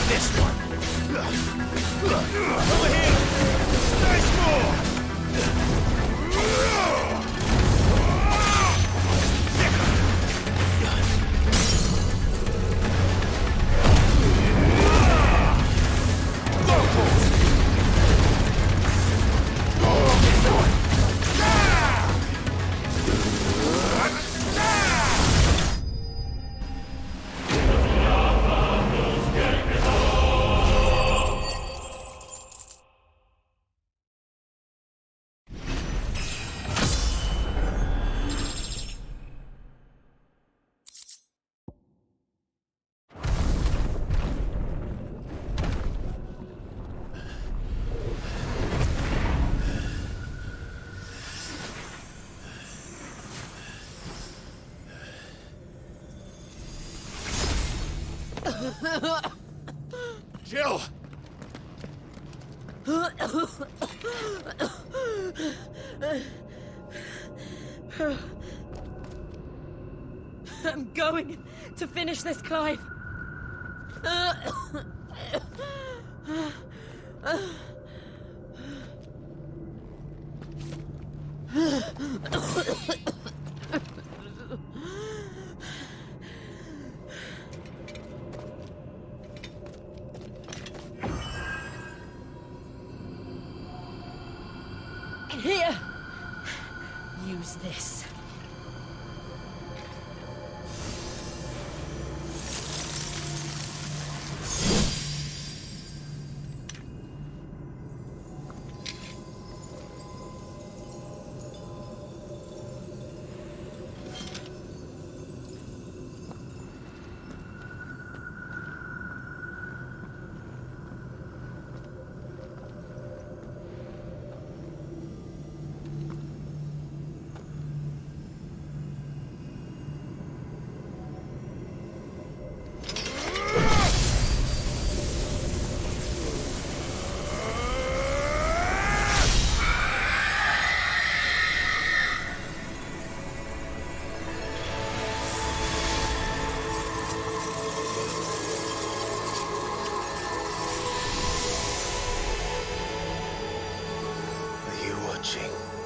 This one. Over here. Nice more. Jill! I'm going to finish this, Clive. Here! Use this.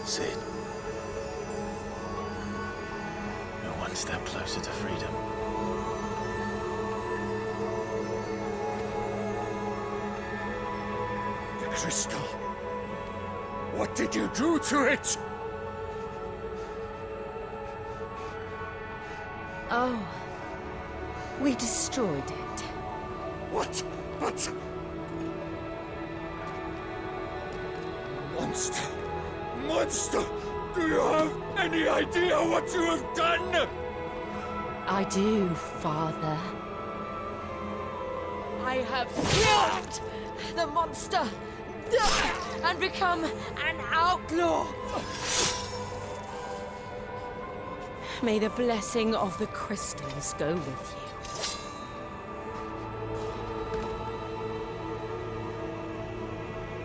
Sid. You're one step closer to freedom. The crystal. What did you do to it? Oh. We destroyed it. What? But... Monster! Monster! Do you have any idea what you have done? I do, Father. I have killed the monster and become an outlaw. May the blessing of the crystals go with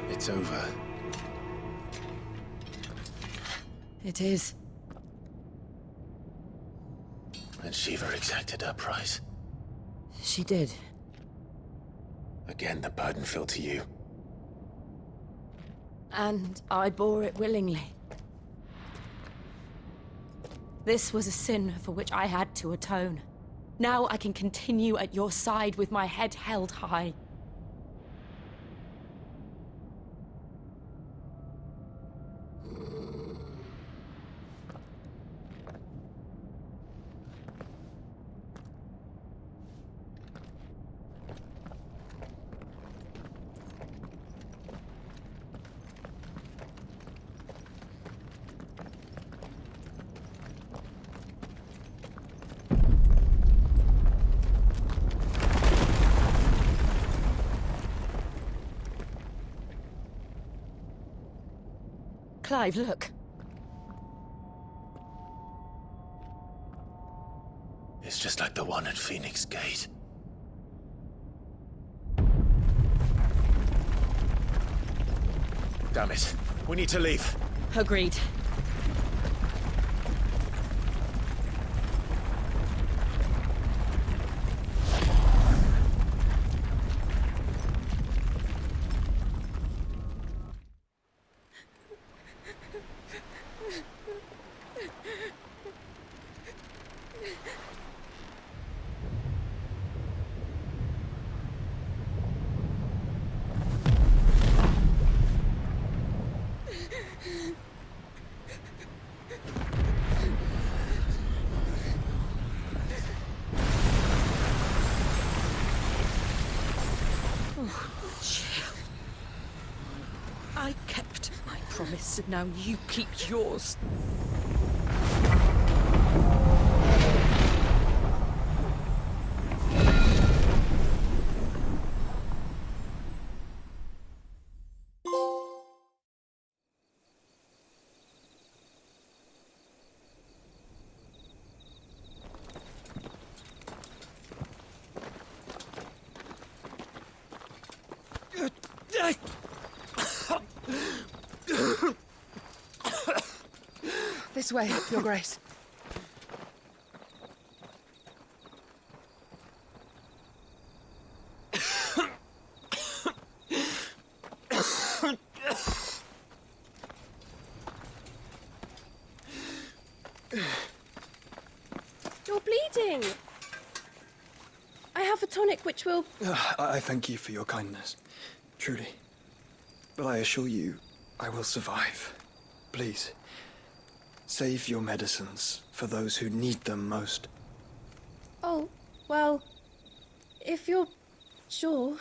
you. It's over. It is. And Shiva exacted her price. She did. Again, the burden fell to you. And I bore it willingly. This was a sin for which I had to atone. Now I can continue at your side with my head held high. Clive, look. It's just like the one at Phoenix Gate. Damn it. We need to leave. Agreed. I kept my promise, and now you keep yours. This way, Your Grace. You're bleeding. I have a tonic which will... I thank you for your kindness, truly. But I assure you, I will survive. Please, save your medicines for those who need them most. Oh, well, if you're sure...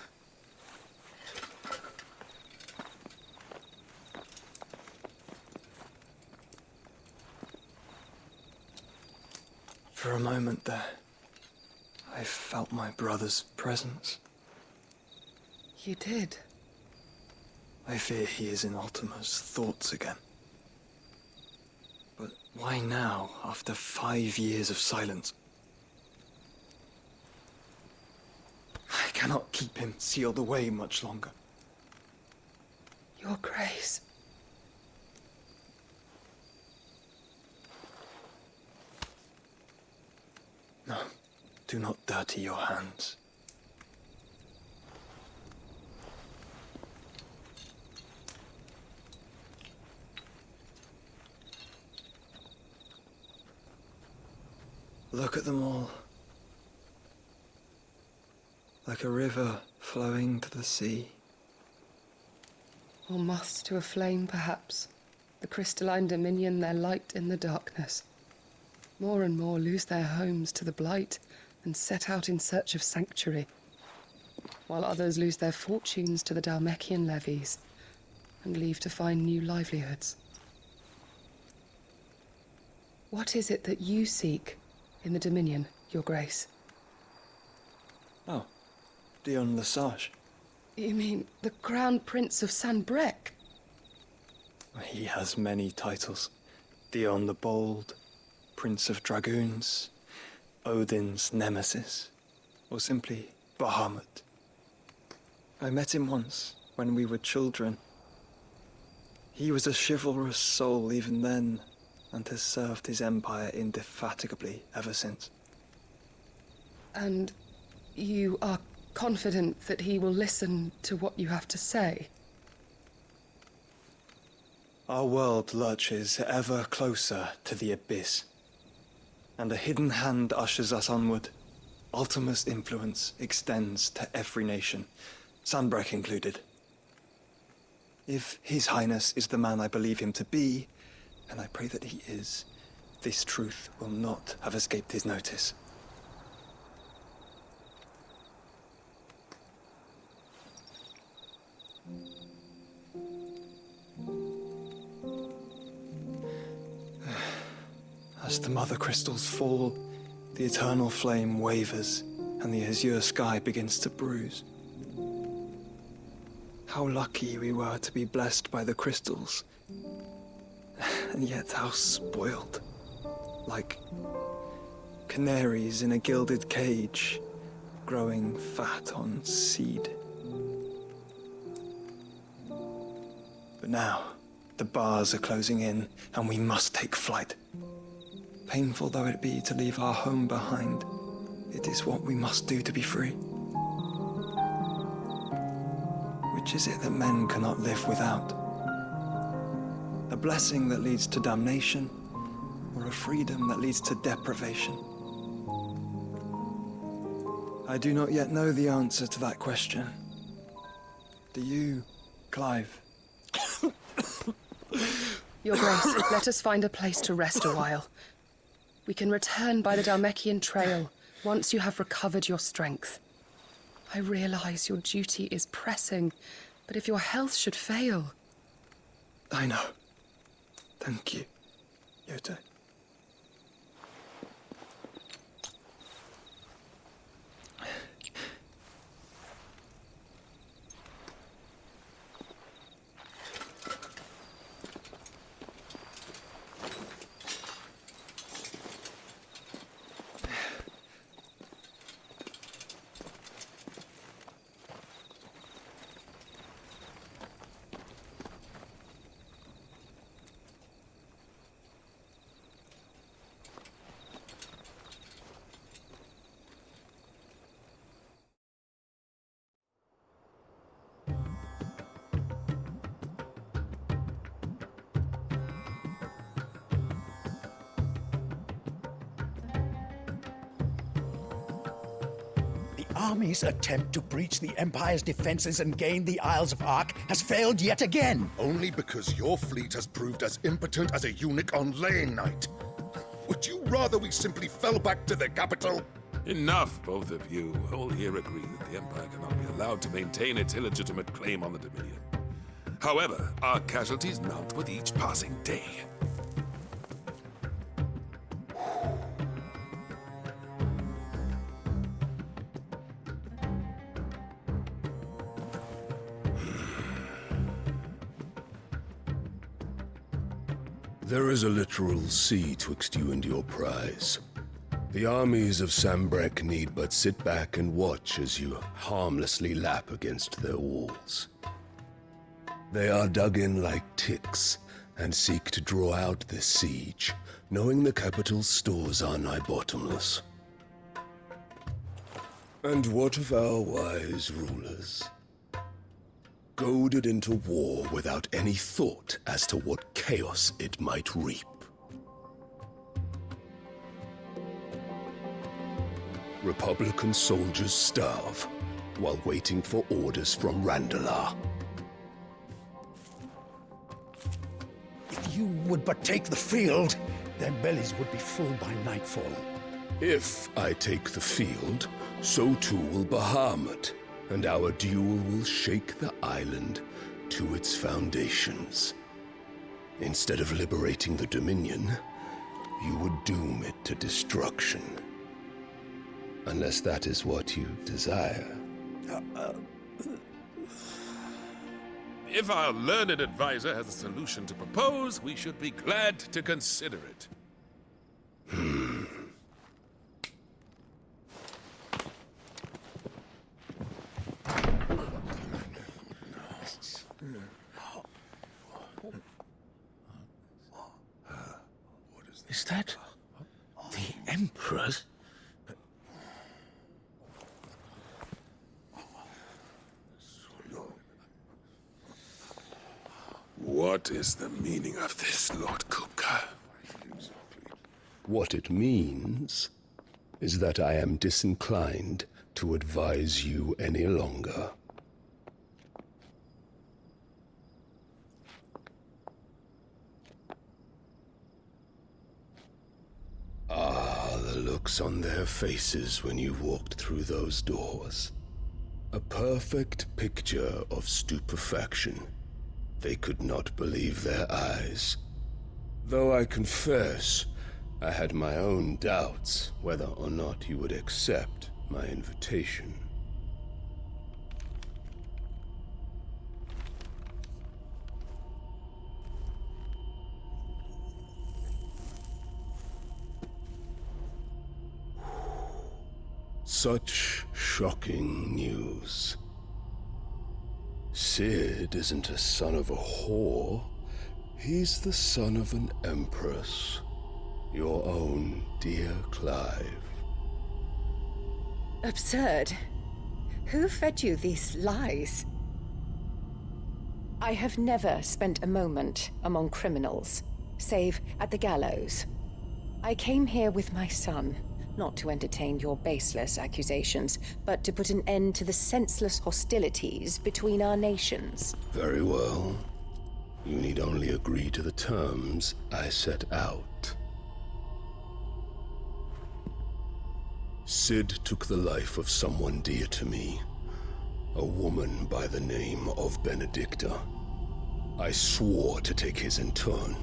For a moment there, I felt my brother's presence. You did? I fear he is in Ultima's thoughts again. But why now, after 5 years of silence? I cannot keep him sealed away much longer. Your Grace. No, do not dirty your hands. Look at them all. Like a river flowing to the sea. Or moths to a flame, perhaps. The crystalline dominion their light in the darkness. More and more lose their homes to the blight and set out in search of sanctuary, while others lose their fortunes to the Dalmekian levies and leave to find new livelihoods. What is it that you seek in the Dominion, Your Grace? Oh, Dion Lesage. You mean the Crown Prince of Sanbrec? He has many titles. Dion the Bold, Prince of Dragoons, Odin's Nemesis, or simply Bahamut. I met him once, when we were children. He was a chivalrous soul even then, and has served his empire indefatigably ever since. And you are confident that he will listen to what you have to say? Our world lurches ever closer to the abyss, and a hidden hand ushers us onward. Ultima's influence extends to every nation, Sanbrec included. If His Highness is the man I believe him to be, and I pray that he is, this truth will not have escaped his notice. As the mother crystals fall, the eternal flame wavers, and the azure sky begins to bruise. How lucky we were to be blessed by the crystals, and yet how spoiled. Like canaries in a gilded cage, growing fat on seed. But now, the bars are closing in, and we must take flight. Painful though it be to leave our home behind, it is what we must do to be free. Which is it that men cannot live without? A blessing that leads to damnation, or a freedom that leads to deprivation? I do not yet know the answer to that question. Do you, Clive? Your Grace, let us find a place to rest a while. We can return by the Dalmekian trail once you have recovered your strength. I realize your duty is pressing, but if your health should fail... I know. Thank you, Yote. army's attempt to breach the Empire's defenses and gain the Isles of Ark has failed yet again. Only because your fleet has proved as impotent as a eunuch on laying night. Would you rather we simply fell back to the capital? Enough, both of you. All here agree that the Empire cannot be allowed to maintain its illegitimate claim on the Dominion. However, our casualties mount with each passing day. There is a literal sea twixt you and your prize. The armies of Sambrek need but sit back and watch as you harmlessly lap against their walls. They are dug in like ticks and seek to draw out this siege, knowing the capital's stores are nigh bottomless. And what of our wise rulers? Goaded into war without any thought as to what chaos it might reap. Republican soldiers starve while waiting for orders from Randalar. If you would but take the field, their bellies would be full by nightfall. If I take the field, so too will Bahamut, and our duel will shake the island to its foundations. Instead of liberating the Dominion, you would doom it to destruction. Unless that is what you desire. If our learned advisor has a solution to propose, we should be glad to consider it. Is that the Emperor's? What is the meaning of this, Lord Kupka? What it means is that I am disinclined to advise you any longer. Ah, the looks on their faces when you walked through those doors. A perfect picture of stupefaction. They could not believe their eyes. Though I confess, I had my own doubts whether or not you would accept my invitation. Such shocking news. Sid isn't a son of a whore. He's the son of an empress. Your own dear Clive. Absurd. Who fed you these lies? I have never spent a moment among criminals, save at the gallows. I came here with my son, not to entertain your baseless accusations, but to put an end to the senseless hostilities between our nations. Very well. You need only agree to the terms I set out. Sid took the life of someone dear to me, a woman by the name of Benedicta. I swore to take his in turn.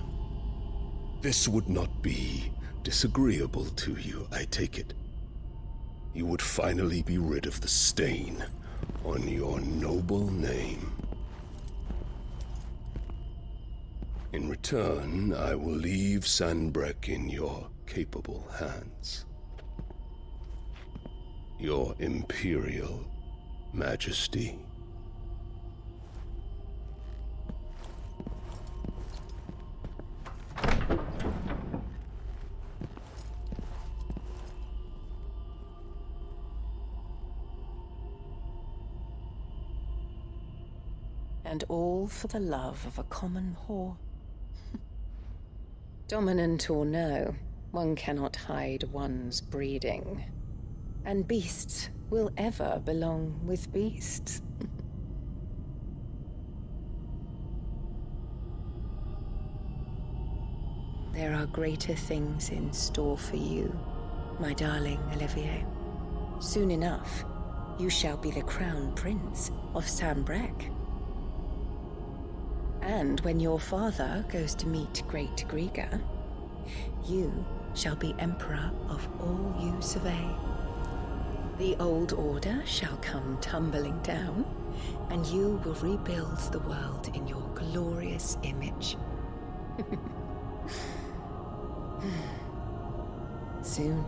This would not be disagreeable to you, I take it. You would finally be rid of the stain on your noble name. In return, I will leave Sanbrek in your capable hands. Your Imperial Majesty. And all for the love of a common whore. Dominant or no, one cannot hide one's breeding. And beasts will ever belong with beasts. There are greater things in store for you, my darling Olivier. Soon enough, you shall be the crown prince of Sambrec. And when your father goes to meet Great Griga, you shall be emperor of all you survey. The old order shall come tumbling down, and you will rebuild the world in your glorious image. Soon.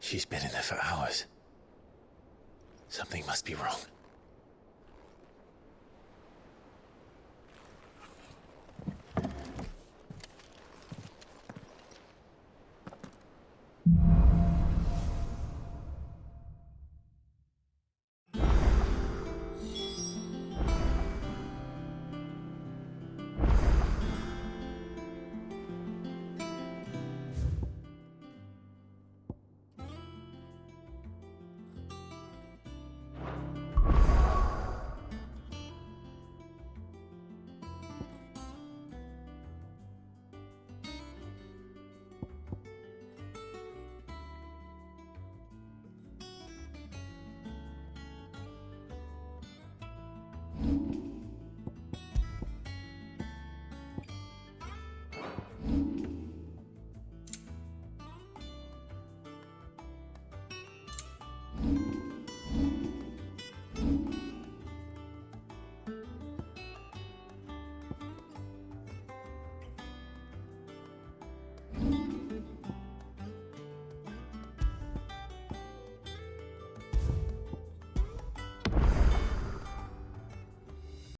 She's been in there for hours. Something must be wrong.